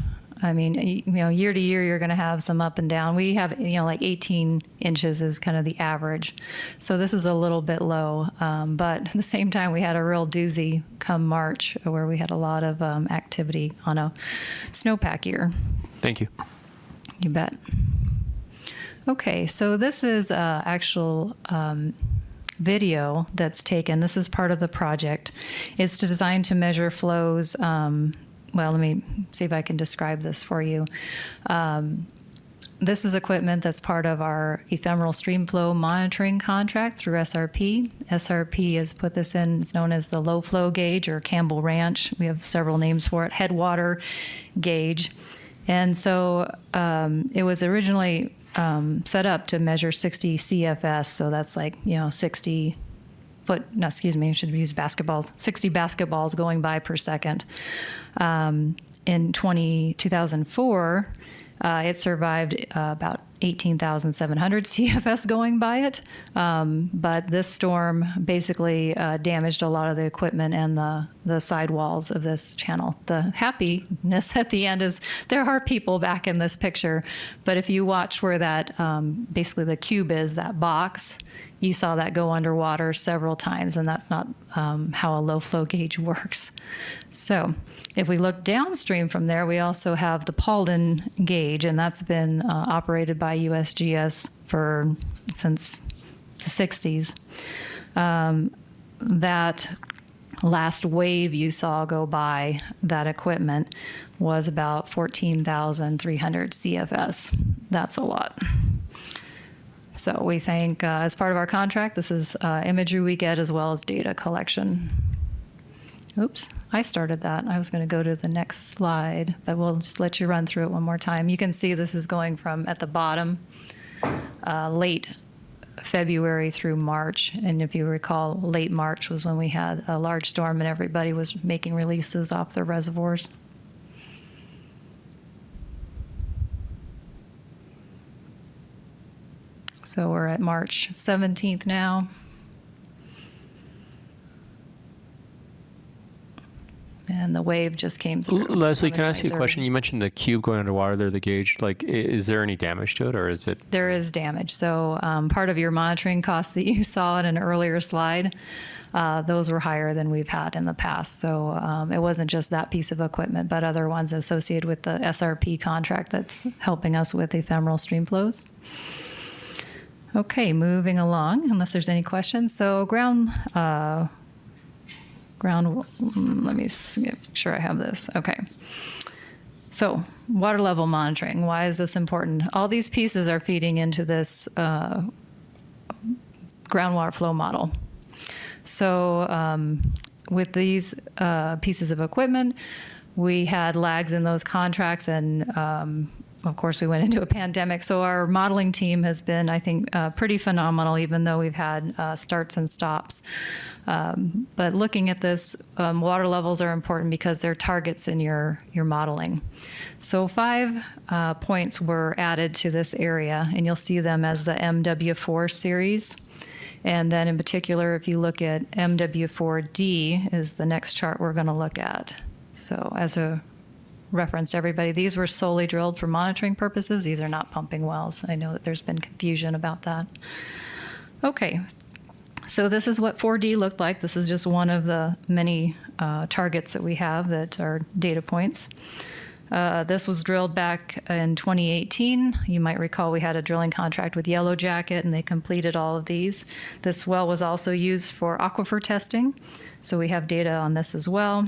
Speaker 9: I mean, year to year, you're going to have some up and down. We have, like 18 inches is kind of the average. So this is a little bit low. But at the same time, we had a real doozy come March where we had a lot of activity on a snowpack year.
Speaker 1: Thank you.
Speaker 9: You bet. Okay, so this is actual video that's taken. This is part of the project. It's designed to measure flows. Well, let me see if I can describe this for you. This is equipment that's part of our ephemeral stream flow monitoring contract through SRP. SRP has put this in. It's known as the low flow gauge or Campbell Ranch. We have several names for it. Headwater gauge. And so it was originally set up to measure 60 CFS. So that's like, 60 I should use basketballs, 60 basketballs going by per second. In 2004, it survived about 18,700 CFS going by it. But this storm basically damaged a lot of the equipment and the sidewalls of this channel. The happiness at the end is there are people back in this picture. But if you watch where that, basically the cube is, that box, you saw that go underwater several times, and that's not how a low flow gauge works. So if we look downstream from there, we also have the Paulden gauge, and that's been operated by USGS since the 60s. That last wave you saw go by that equipment was about 14,300 CFS. That's a lot. So we think as part of our contract, this is imagery we get as well as data collection. Oops, I started that. I was going to go to the next slide, but we'll just let you run through it one more time. You can see this is going from at the bottom, late February through March. And if you recall, late March was when we had a large storm and everybody was making releases off their reservoirs. So we're at March 17th now. And the wave just came through.
Speaker 1: Leslie, can I ask you a question? You mentioned the cube going underwater there, the gauge. Like, is there any damage to it, or is it?
Speaker 9: There is damage. So part of your monitoring costs that you saw in an earlier slide, those were higher than we've had in the past. So it wasn't just that piece of equipment, but other ones associated with the SRP contract that's helping us with ephemeral stream flows. Okay, moving along, unless there's any questions. So ground, let me make sure I have this. Okay. So water level monitoring, why is this important? All these pieces are feeding into this groundwater flow model. So with these pieces of equipment, we had lags in those contracts, and of course, we went into a pandemic. So our modeling team has been, I think, pretty phenomenal, even though we've had starts and stops. But looking at this, water levels are important because they're targets in your modeling. So 5 points were added to this area, and you'll see them as the MW4 series. And then in particular, if you look at MW4D is the next chart we're going to look at. So as a reference to everybody, these were solely drilled for monitoring purposes. These are not pumping wells. I know that there's been confusion about that. Okay, so this is what 4D looked like. This is just one of the many targets that we have that are data points. This was drilled back in 2018. You might recall we had a drilling contract with Yellow Jacket, and they completed all of these. This well was also used for aquifer testing, so we have data on this as well.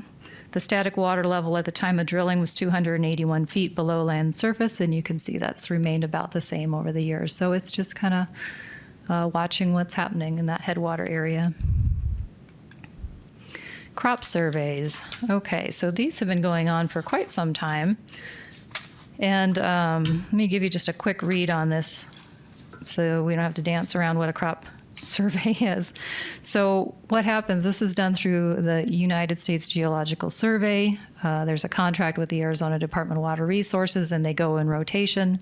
Speaker 9: The static water level at the time of drilling was 281 feet below land surface, and you can see that's remained about the same over the years. So it's just kind of watching what's happening in that headwater area. Crop surveys. Okay, so these have been going on for quite some time. And let me give you just a quick read on this so we don't have to dance around what a crop survey is. So what happens, this is done through the United States Geological Survey. There's a contract with the Arizona Department of Water Resources, and they go in rotation.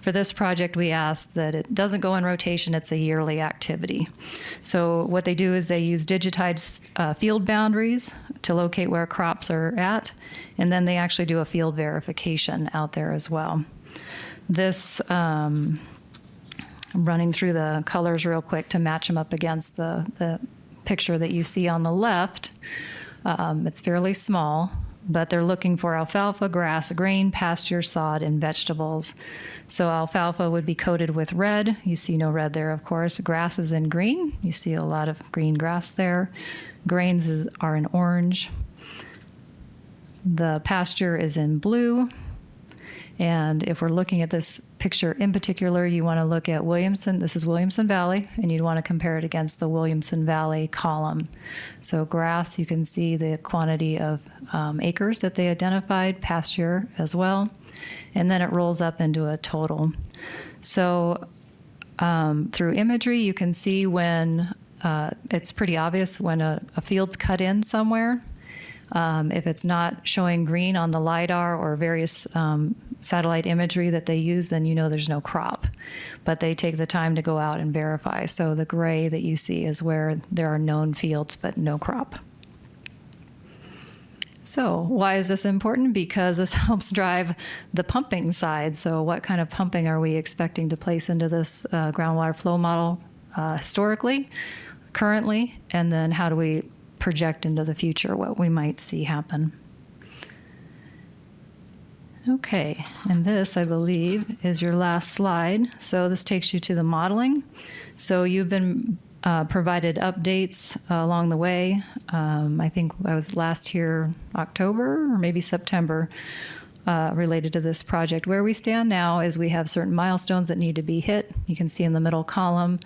Speaker 9: For this project, we asked that it doesn't go in rotation, it's a yearly activity. So what they do is they use digitized field boundaries to locate where crops are at, and then they actually do a field verification out there as well. This I'm running through the colors real quick to match them up against the picture that you see on the left. It's fairly small, but they're looking for alfalfa, grass, grain, pasture, sod, and vegetables. So alfalfa would be coated with red. You see no red there, of course. Grass is in green. You see a lot of green grass there. Grains are in orange. The pasture is in blue. And if we're looking at this picture in particular, you want to look at Williamson. This is Williamson Valley, and you'd want to compare it against the Williamson Valley column. So grass, you can see the quantity of acres that they identified, pasture as well, and then it rolls up into a total. So through imagery, you can see when it's pretty obvious when a field's cut in somewhere. If it's not showing green on the LiDAR or various satellite imagery that they use, then you know there's no crop. But they take the time to go out and verify. So the gray that you see is where there are known fields but no crop. So why is this important? Because this helps drive the pumping side. So what kind of pumping are we expecting to place into this groundwater flow model historically, currently, and then how do we project into the future what we might see happen? Okay, and this, I believe, is your last slide. So this takes you to the modeling. So you've been provided updates along the way. I think I was last here October or maybe September related to this project. Where we stand now is we have certain milestones that need to be hit. You can see in the middle column,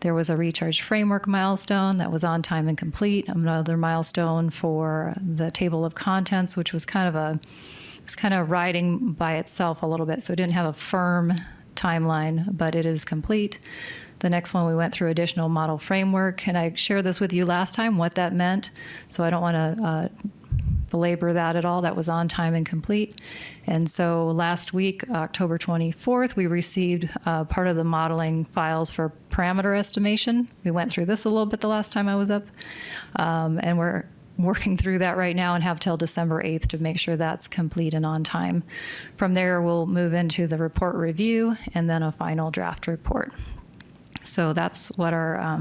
Speaker 9: there was a recharge framework milestone that was on time and complete. Another milestone for the table of contents, which was kind of riding by itself a little bit. So it didn't have a firm timeline, but it is complete. The next one, we went through additional model framework, and I shared this with you last time, what that meant. So I don't want to belabor that at all. That was on time and complete. And so last week, October 24th, we received part of the modeling files for parameter estimation. We went through this a little bit the last time I was up, and we're working through that right now and have till December 8th to make sure that's complete and on time. From there, we'll move into the report review and then a final draft report. So that's what our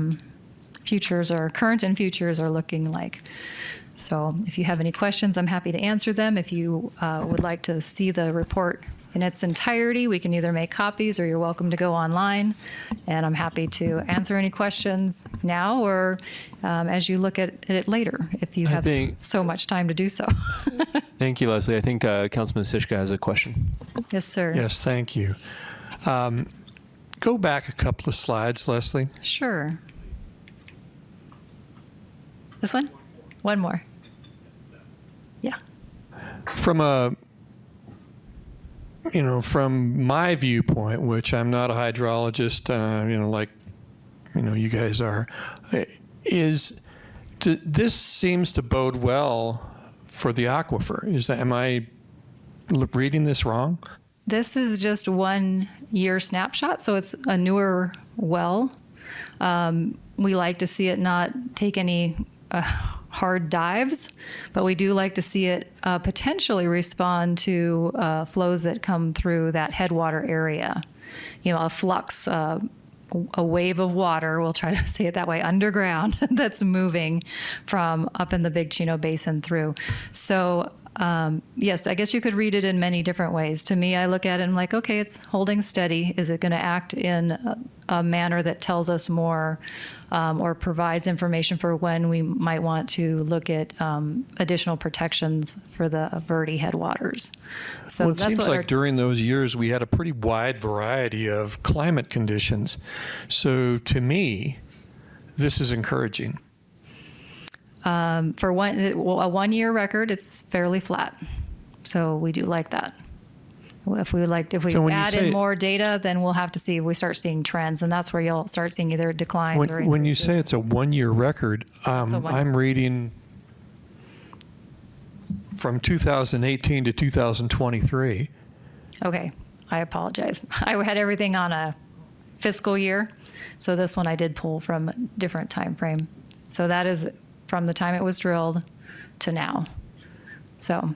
Speaker 9: futures, our current and futures are looking like. So if you have any questions, I'm happy to answer them. If you would like to see the report in its entirety, we can either make copies or you're welcome to go online. And I'm happy to answer any questions now or as you look at it later, if you have so much time to do so.
Speaker 1: Thank you, Leslie. I think Councilman Sishka has a question.
Speaker 9: Yes, sir.
Speaker 3: Yes, thank you. Go back a couple of slides, Leslie.
Speaker 9: Sure. This one? One more. Yeah.
Speaker 3: From my viewpoint, which I'm not a hydrologist, like, you guys are, this seems to bode well for the aquifer. Am I reading this wrong?
Speaker 9: This is just 1 year snapshot, so it's a newer well. We like to see it not take any hard dives, but we do like to see it potentially respond to flows that come through that headwater area. A flux, a wave of water, we'll try to say it that way, underground that's moving from up in the Big Chino Basin through. So yes, I guess you could read it in many different ways. To me, I look at it and I'm like, okay, it's holding steady. Is it going to act in a manner that tells us more or provides information for when we might want to look at additional protections for the Verde headwaters? So
Speaker 3: well, it seems like during those years we had a pretty wide variety of climate conditions. So to me, this is encouraging.
Speaker 9: For a 1 year record, it's fairly flat. So we do like that. If we add in more data, then we'll have to see if we start seeing trends, and that's where you'll start seeing either declines or increases.
Speaker 3: When you say it's a 1 year record, I'm reading from 2018 to 2023.
Speaker 9: Okay, I apologize. I had everything on a fiscal year, so this one I did pull from a different time frame. So that is from the time it was drilled to now. So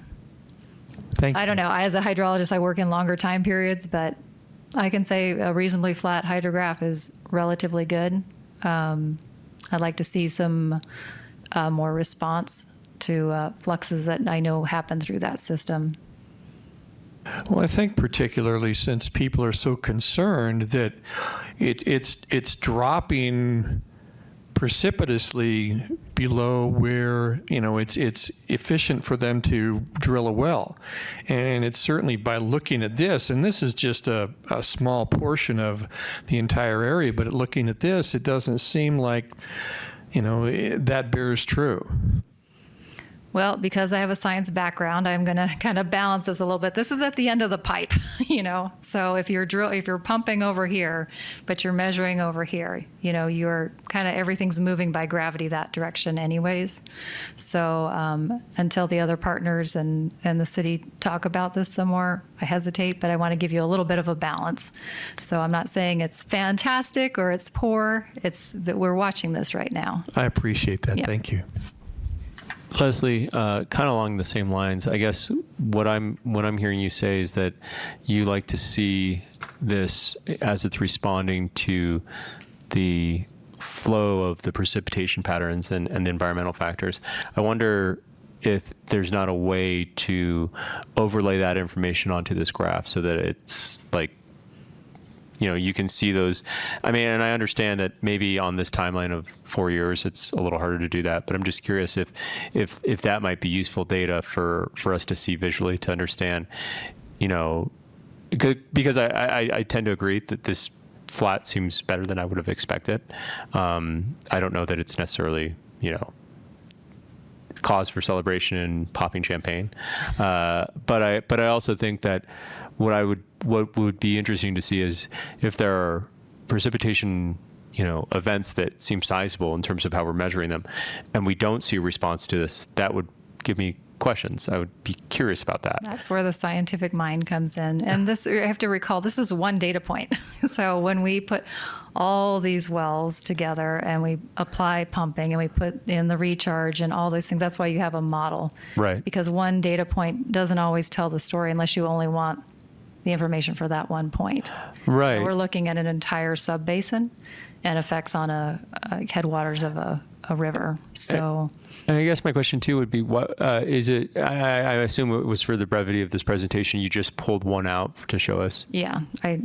Speaker 3: Thank you.
Speaker 9: I don't know. As a hydrologist, I work in longer time periods, but I can say a reasonably flat hydrograph is relatively good. I'd like to see some more response to fluxes that I know happen through that system.
Speaker 3: Well, I think particularly since people are so concerned that it's dropping precipitously below where it's efficient for them to drill a well, and it's certainly by looking at this, and this is just a small portion of the entire area, but looking at this, it doesn't seem like that bears true.
Speaker 9: Well, because I have a science background, I'm going to kind of balance this a little bit. This is at the end of the pipe, So if you're pumping over here, but you're measuring over here, you're kind of everything's moving by gravity that direction, anyways. So until the other partners and the city talk about this some more, I hesitate, but I want to give you a little bit of a balance. So I'm not saying it's fantastic or it's poor. It's that we're watching this right now.
Speaker 3: I appreciate that.
Speaker 9: Yeah.
Speaker 3: Thank you.
Speaker 1: Leslie, kind of along the same lines, I guess what I'm hearing you say is that you like to see this as it's responding to the flow of the precipitation patterns and the environmental factors. I wonder if there's not a way to overlay that information onto this graph so that it's like, you can see those. I mean, and I understand that maybe on this timeline of 4 years, it's a little harder to do that. But I'm just curious if that might be useful data for us to see visually to understand, because I tend to agree that this flat seems better than I would have expected. I don't know that it's necessarily, cause for celebration and popping champagne. But I also think that what would be interesting to see is if there are precipitation, events that seem sizable in terms of how we're measuring them, and we don't see a response to this, that would give me questions. I would be curious about that.
Speaker 9: That's where the scientific mind comes in. And this, I have to recall, this is one data point. So when we put all these wells together and we apply pumping and we put in the recharge and all those things, that's why you have a model.
Speaker 1: Right.
Speaker 9: Because one data point doesn't always tell the story unless you only want the information for that one point.
Speaker 1: Right.
Speaker 9: So we're looking at an entire subbasin and effects on a headwaters of a river. So.
Speaker 1: And I guess my question too would be, what is it? I assume it was for the brevity of this presentation. You just pulled one out to show us.
Speaker 9: Yeah, I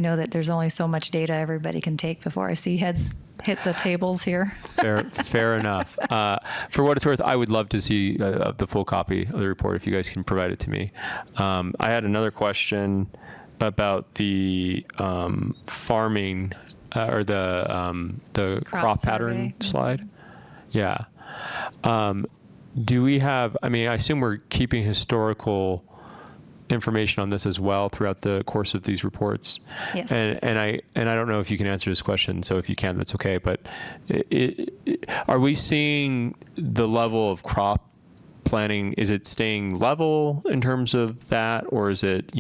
Speaker 9: know that there's only so much data everybody can take before I see heads hit the tables here.
Speaker 1: Fair enough. For what it's worth, I would love to see the full copy of the report if you guys can provide it to me. I had another question about the farming or the crop pattern slide. Yeah. Do we have, I assume we're keeping historical information on this as well throughout the course of these reports.
Speaker 9: Yes.
Speaker 1: And I don't know if you can answer this question, so if you can, that's okay. But are we seeing the level of crop planting? Is it staying level in terms of that, or is it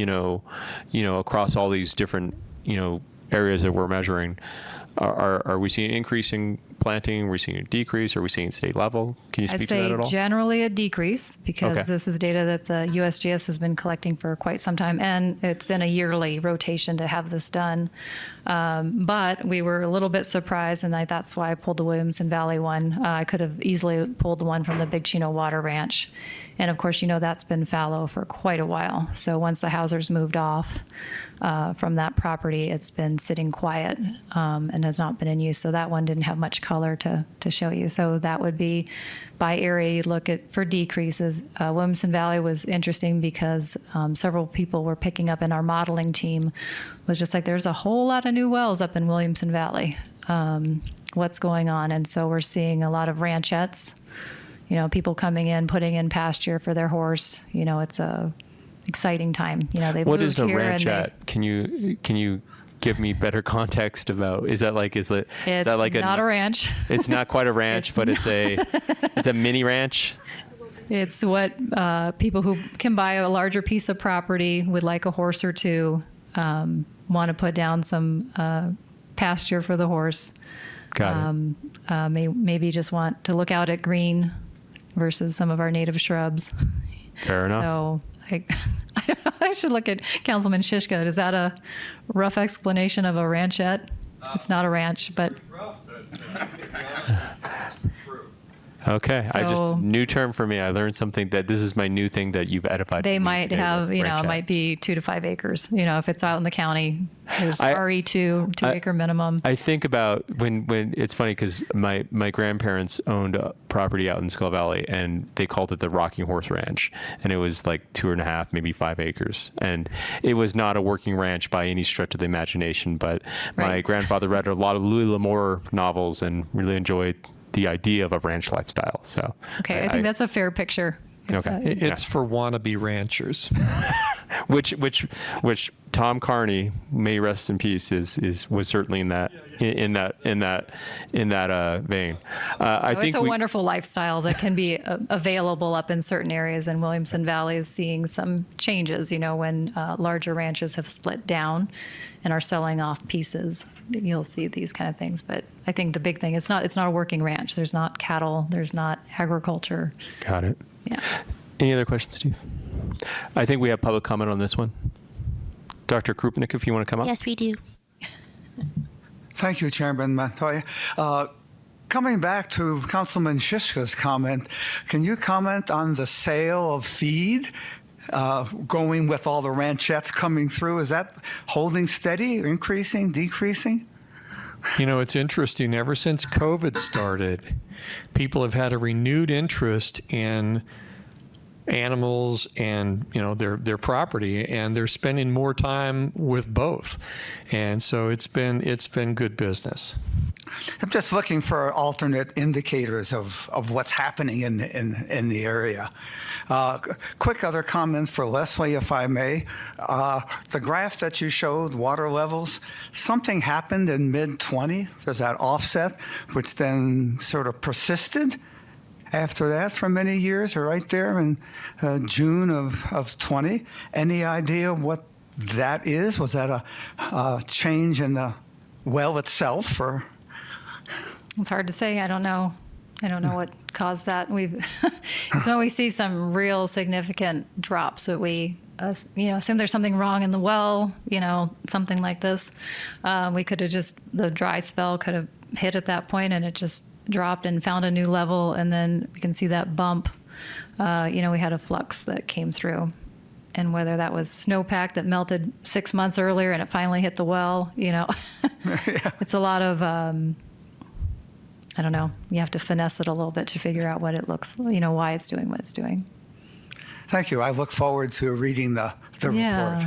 Speaker 1: across all these different areas that we're measuring? Are we seeing increasing planting? Are we seeing a decrease? Are we seeing it stay level? Can you speak to that at all?
Speaker 9: I'd say generally a decrease because this is data that the USGS has been collecting for quite some time, and it's in a yearly rotation to have this done. But we were a little bit surprised, and that's why I pulled the Williamson Valley one. I could have easily pulled the one from the Big Chino Water Ranch. And of course, that's been fallow for quite a while. So once the Hausers moved off from that property, it's been sitting quiet and has not been in use. So that one didn't have much color to show you. So that would be by area, you'd look at for decreases. Williamson Valley was interesting because several people were picking up in our modeling team was just like, there's a whole lot of new wells up in Williamson Valley. What's going on? And so we're seeing a lot of ranchettes, people coming in, putting in pasture for their horse. It's a exciting time. They
Speaker 1: What
Speaker 9: moved
Speaker 1: is a
Speaker 9: here and
Speaker 1: ranchette? Can you give me better context about? Is that like
Speaker 9: it's not a ranch.
Speaker 1: It's not quite a ranch, but it's a mini ranch.
Speaker 9: It's what people who can buy a larger piece of property with like a horse or two want to put down some pasture for the horse.
Speaker 1: Got it.
Speaker 9: Maybe just want to look out at green versus some of our native shrubs.
Speaker 1: Fair enough.
Speaker 9: So I should look at Councilman Shishka. Is that a rough explanation of a ranchette? It's not a ranch, but.
Speaker 1: Okay,
Speaker 9: So-
Speaker 1: new term for me. I learned something that this is my new thing that you've edified.
Speaker 9: They
Speaker 1: me
Speaker 9: might
Speaker 1: today
Speaker 9: have,
Speaker 1: with
Speaker 9: it
Speaker 1: ranchette.
Speaker 9: might be 2 to 5 acres. If it's out in the county, there's RE2, 2-acre minimum.
Speaker 1: I think about when it's funny because my grandparents owned a property out in Skull Valley and they called it the Rocking Horse Ranch, and it was like 2.5, maybe 5 acres, and it was not a working ranch by any stretch of the imagination. But my
Speaker 9: Right.
Speaker 1: grandfather read a lot of Louis L'Amour novels and really enjoyed the idea of a ranch lifestyle. So
Speaker 9: Okay, I think that's a fair picture.
Speaker 1: okay.
Speaker 3: It's for wannabe ranchers.
Speaker 1: Which Tom Carney, may rest in peace, was certainly in that vein. I think
Speaker 9: It's a wonderful lifestyle that can be available up in certain areas, and Williamson Valley is seeing some changes, when larger ranches have split down and are selling off pieces. You'll see these kind of things. But I think the big thing, it's not a working ranch. There's not cattle. There's not agriculture.
Speaker 1: Got it.
Speaker 9: Yeah.
Speaker 1: Any other questions, Steve? I think we have public comment on this one. Dr. Krupnik, if you want to come up.
Speaker 2: Yes, we do.
Speaker 5: Thank you, Chairman Montoya. Coming back to Councilman Shiska's comment, can you comment on the sale of feed going with all the ranchettes coming through? Is that holding steady, increasing, decreasing?
Speaker 3: It's interesting. Ever since COVID started, people have had a renewed interest in animals and their property, and they're spending more time with both, and so it's been good business.
Speaker 5: I'm just looking for alternate indicators of what's happening in the area. Quick other comment for Leslie, if I may. The graph that you showed, water levels, something happened in mid-20. There's that offset, which then sort of persisted after that for many years, or right there in June of 20. Any idea what that is? Was that a change in the well itself, or?
Speaker 9: It's hard to say. I don't know what caused that. It's when we see some real significant drops that we, assume there's something wrong in the well, something like this. We could have the dry spell could have hit at that point, and it just dropped and found a new level, and then we can see that bump. We had a flux that came through, and whether that was snowpack that melted 6 months earlier and it finally hit the well, It's a lot of, I don't know. You have to finesse it a little bit to figure out what it looks, why it's doing what it's doing.
Speaker 5: Thank you. I look forward to reading the report.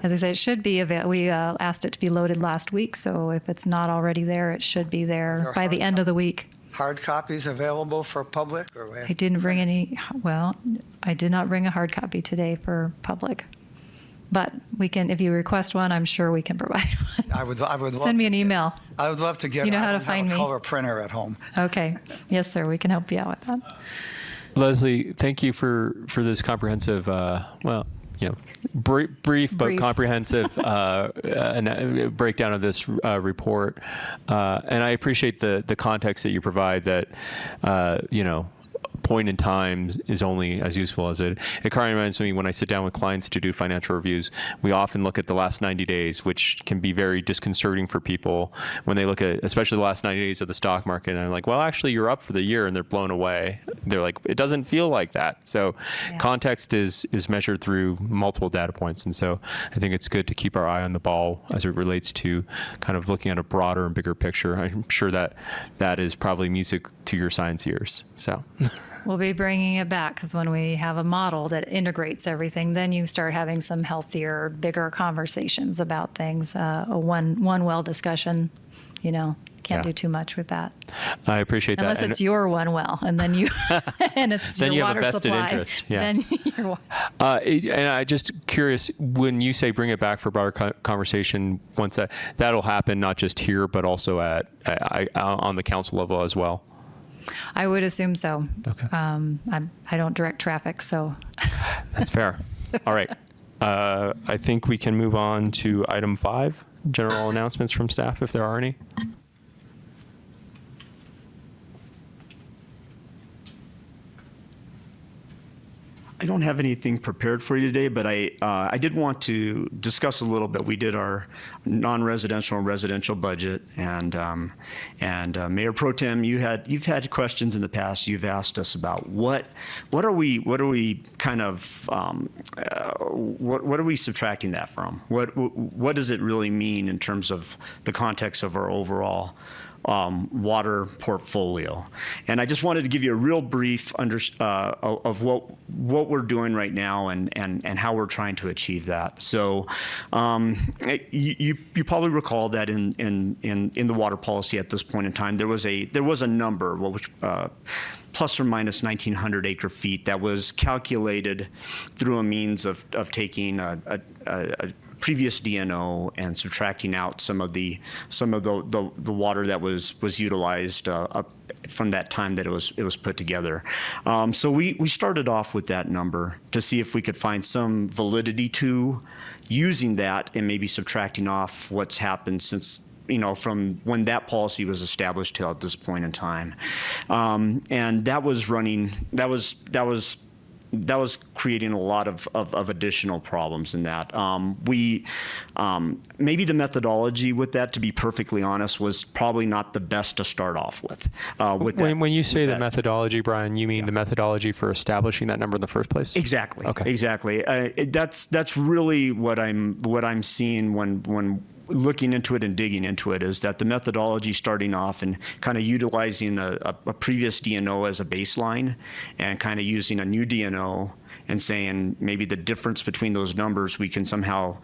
Speaker 9: As I say, it should be available. We asked it to be loaded last week, so if it's not already there, it should be there by the end of the week.
Speaker 5: Hard copies available for public?
Speaker 9: I didn't bring any. Well, I did not bring a hard copy today for public, but we can. If you request one, I'm sure we can provide one.
Speaker 5: I would love.
Speaker 9: Send me an email.
Speaker 5: I would love to get.
Speaker 9: You know how to
Speaker 5: I don't have
Speaker 9: find
Speaker 5: a
Speaker 9: me.
Speaker 5: color printer at home.
Speaker 9: Okay. Yes, sir. We can help you out with that.
Speaker 1: Leslie, thank you for this comprehensive, brief but comprehensive breakdown of this report. And I appreciate the context that you provide that, point in time is only as useful as it kind of reminds me when I sit down with clients to do financial reviews, we often look at the last 90 days, which can be very disconcerting for people when they look at, especially the last 90 days of the stock market. And I'm like, well, actually you're up for the year, and they're blown away. They're like, it doesn't feel like that. So context is measured through multiple data points. And so I think it's good to keep our eye on the ball as it relates to kind of looking at a broader and bigger picture. I'm sure that is probably music to your science ears. So.
Speaker 9: We'll be bringing it back because when we have a model that integrates everything, then you start having some healthier, bigger conversations about things. A one well discussion, can't do too much with that.
Speaker 1: I appreciate that.
Speaker 9: Unless it's your one well, and then you and it's
Speaker 1: then
Speaker 9: your
Speaker 1: you have
Speaker 9: water
Speaker 1: a vested
Speaker 9: supply.
Speaker 1: interest. Yeah.
Speaker 9: Then you're,
Speaker 1: and I just curious, when you say bring it back for broader conversation, once that'll happen, not just here, but also on the council level as well.
Speaker 9: I would assume so.
Speaker 1: Okay.
Speaker 9: I don't direct traffic, so.
Speaker 1: That's fair. All right. I think we can move on to item 5, general announcements from staff, if there are any.
Speaker 4: I don't have anything prepared for you today, but I did want to discuss a little bit. We did our non-residential and residential budget, and Mayor Pro Tem, you've had questions in the past. You've asked us about what are we kind of what are we subtracting that from? What does it really mean in terms of the context of our overall water portfolio. And I just wanted to give you a real brief of what we're doing right now and how we're trying to achieve that. So you probably recall that in the water policy at this point in time, there was a number, which plus or minus 1,900 acre feet, that was calculated through a means of taking a previous DNO and subtracting out some of the water that was utilized up from that time that it was put together. So we started off with that number to see if we could find some validity to using that and maybe subtracting off what's happened since, from when that policy was established till at this point in time. And that was creating a lot of additional problems in that. Maybe the methodology with that, to be perfectly honest, was probably not the best to start off with.
Speaker 1: When you say the methodology, Brian, you mean the methodology for establishing that number in the first place?
Speaker 4: Exactly.
Speaker 1: Okay.
Speaker 4: Exactly. That's really what I'm seeing when looking into it and digging into it, is that the methodology starting off and kind of utilizing a previous DNO as a baseline and kind of using a new DNO and saying maybe the difference between those numbers, we can somehow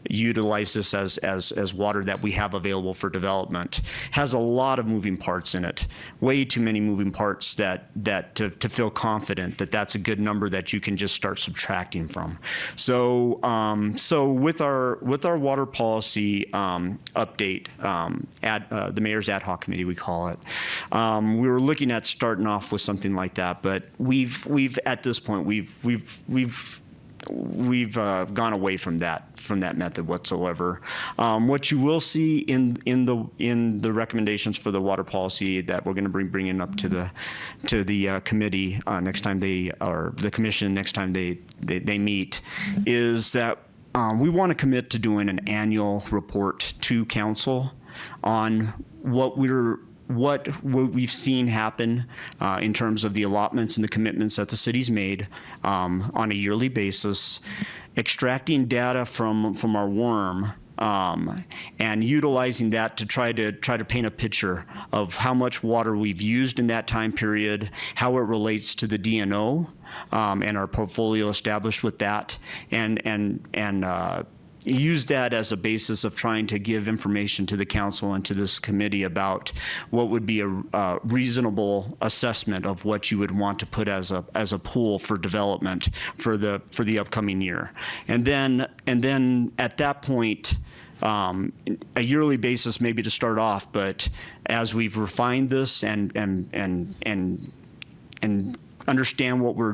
Speaker 4: utilize this as water that we have available for development, has a lot of moving parts in it. Way too many moving parts that to feel confident that that's a good number that you can just start subtracting from. So with our water policy update, the mayor's ad hoc committee, we call it, we were looking at starting off with something like that, but we've at this point we've gone away from that method whatsoever. What you will see in the recommendations for the water policy that we're going to bringing up to the committee next time the commission next time they meet, is that we want to commit to doing an annual report to council on what we've seen happen in terms of the allotments and the commitments that the city's made on a yearly basis, extracting data from our worm and utilizing that to try to paint a picture of how much water we've used in that time period, how it relates to the DNO and our portfolio established with that, and use that as a basis of trying to give information to the council and to this committee about what would be a reasonable assessment of what you would want to put as a pool for development for the upcoming year. And then at that point, a yearly basis maybe to start off, but as we've refined this and understand what we're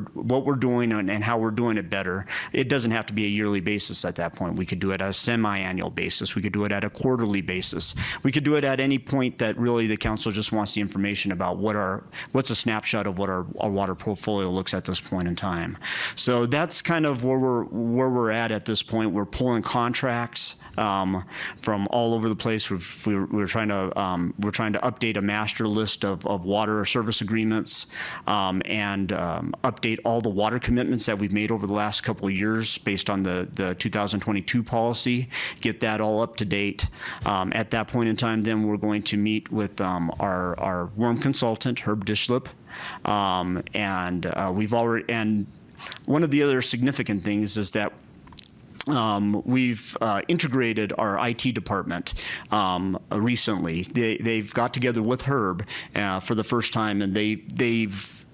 Speaker 4: doing and how we're doing it better, it doesn't have to be a yearly basis at that point. We could do it at a semi-annual basis. We could do it at a quarterly basis. We could do it at any point that really the council just wants the information about what's a snapshot of what our water portfolio looks at this point in time. So that's kind of where we're at this point. We're pulling contracts from all over the place. We're trying to update a master list of water service agreements and update all the water commitments that we've made over the last couple of years based on the 2022 policy, get that all up to date. At that point in time, then we're going to meet with our worm consultant, Herb Dishlip, and one of the other significant things is that we've integrated our IT department recently. They've got together with Herb for the first time, and they've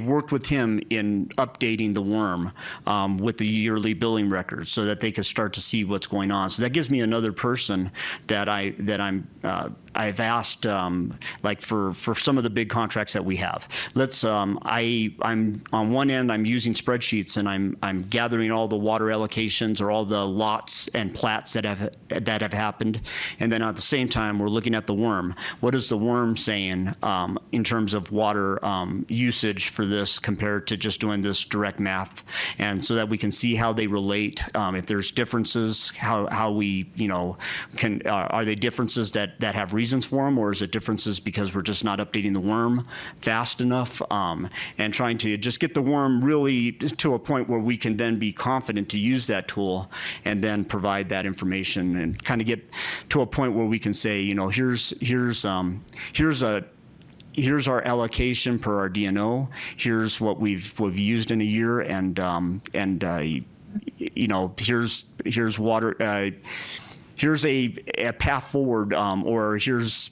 Speaker 4: worked with him in updating the worm with the yearly billing records so that they could start to see what's going on. So that gives me another person that I've asked, like for some of the big contracts that we have. I'm on one end, I'm using spreadsheets and I'm gathering all the water allocations or all the lots and plats that have happened, and then at the same time we're looking at the worm. What is the worm saying in terms of water usage for this compared to just doing this direct math, and so that we can see how they relate. If there's differences, how we can are they differences that have reason reasons for them, or is it differences because we're just not updating the worm fast enough, and trying to just get the worm really to a point where we can then be confident to use that tool and then provide that information and kind of get to a point where we can say, you know, here's our allocation per our DNO. Here's what we've used in a year, and you know, here's water. Here's a path forward, or here's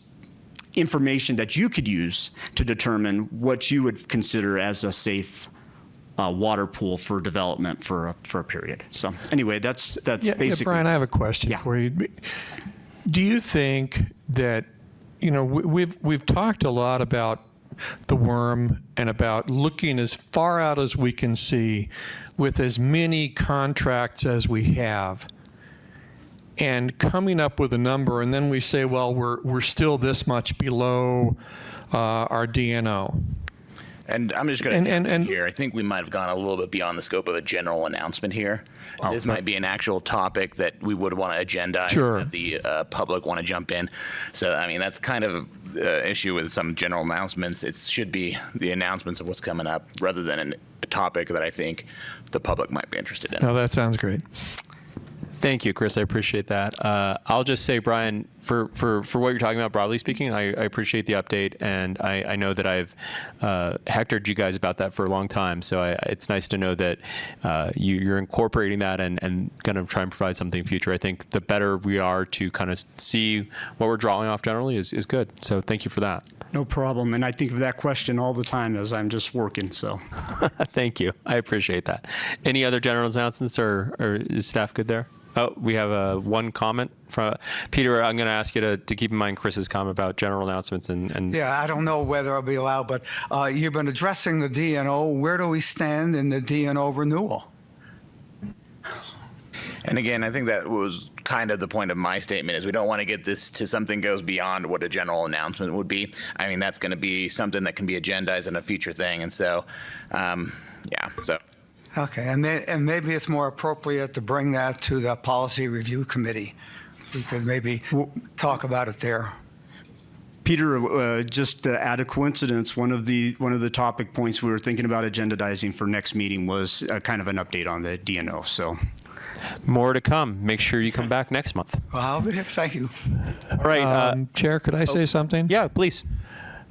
Speaker 4: information that you could use to determine what you would consider as a safe water pool for development for a period. So anyway, that's basically.
Speaker 3: Yeah, Brian, I have a question for you. Do you think that, you know, we've talked a lot about the worm and about looking as far out as we can see with as many contracts as we have and coming up with a number, and then we say, well, we're still this much below our DNO.
Speaker 10: And I'm just going to here. I think we might have gone a little bit beyond the scope of a general announcement here. This might be an actual topic that we would want to agendize.
Speaker 3: Sure.
Speaker 10: If the public want to jump in. So, I mean, that's kind of an issue with some general announcements. It should be the announcements of what's coming up rather than a topic that I think the public might be interested in.
Speaker 3: No, that sounds great.
Speaker 1: Thank you, Chris. I appreciate that. I'll just say, Brian, for what you're talking about, broadly speaking, I appreciate the update, and I know that I've hectored you guys about that for a long time. So it's nice to know that you're incorporating that and going to try and provide something future. I think the better we are to kind of see what we're drawing off generally is good. So thank you for that.
Speaker 4: No problem. And I think of that question all the time as I'm just working. So
Speaker 1: thank you. I appreciate that. Any other general announcements, or is staff good there? Oh, we have one comment from Peter. I'm going to ask you to keep in mind Chris's comment about general announcements and.
Speaker 5: Yeah, I don't know whether I'll be allowed, but you've been addressing the DNO. Where do we stand in the DNO renewal?
Speaker 10: And again, I think that was kind of the point of my statement is we don't want to get this to something goes beyond what a general announcement would be. I mean, that's going to be something that can be agendized in a future thing. And so, so.
Speaker 5: Okay, and maybe it's more appropriate to bring that to the Policy Review Committee. We could maybe talk about it there.
Speaker 4: Peter, just to add a coincidence, one of the topic points we were thinking about agendizing for next meeting was kind of an update on the DNO. So
Speaker 1: more to come. Make sure you come back next month.
Speaker 5: Well, I'll be here. Thank you.
Speaker 1: All right,
Speaker 3: Chair, could I say something?
Speaker 1: Yeah, please.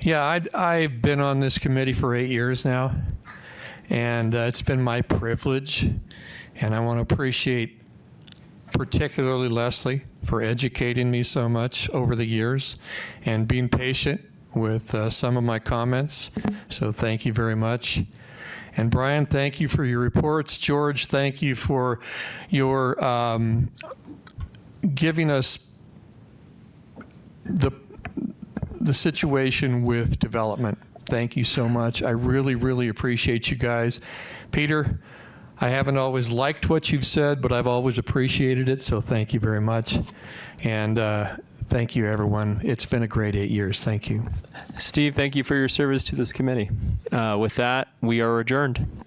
Speaker 3: Yeah, I've been on this committee for 8 years now, and it's been my privilege, and I want to appreciate particularly Leslie for educating me so much over the years and being patient with some of my comments. So thank you very much. And Brian, thank you for your reports. George, thank you for your giving us the situation with development. Thank you so much. I really, really appreciate you guys. Peter, I haven't always liked what you've said, but I've always appreciated it, so thank you very much. And thank you, everyone. It's been a great 8 years. Thank you.
Speaker 1: Steve, thank you for your service to this committee. With that, we are adjourned.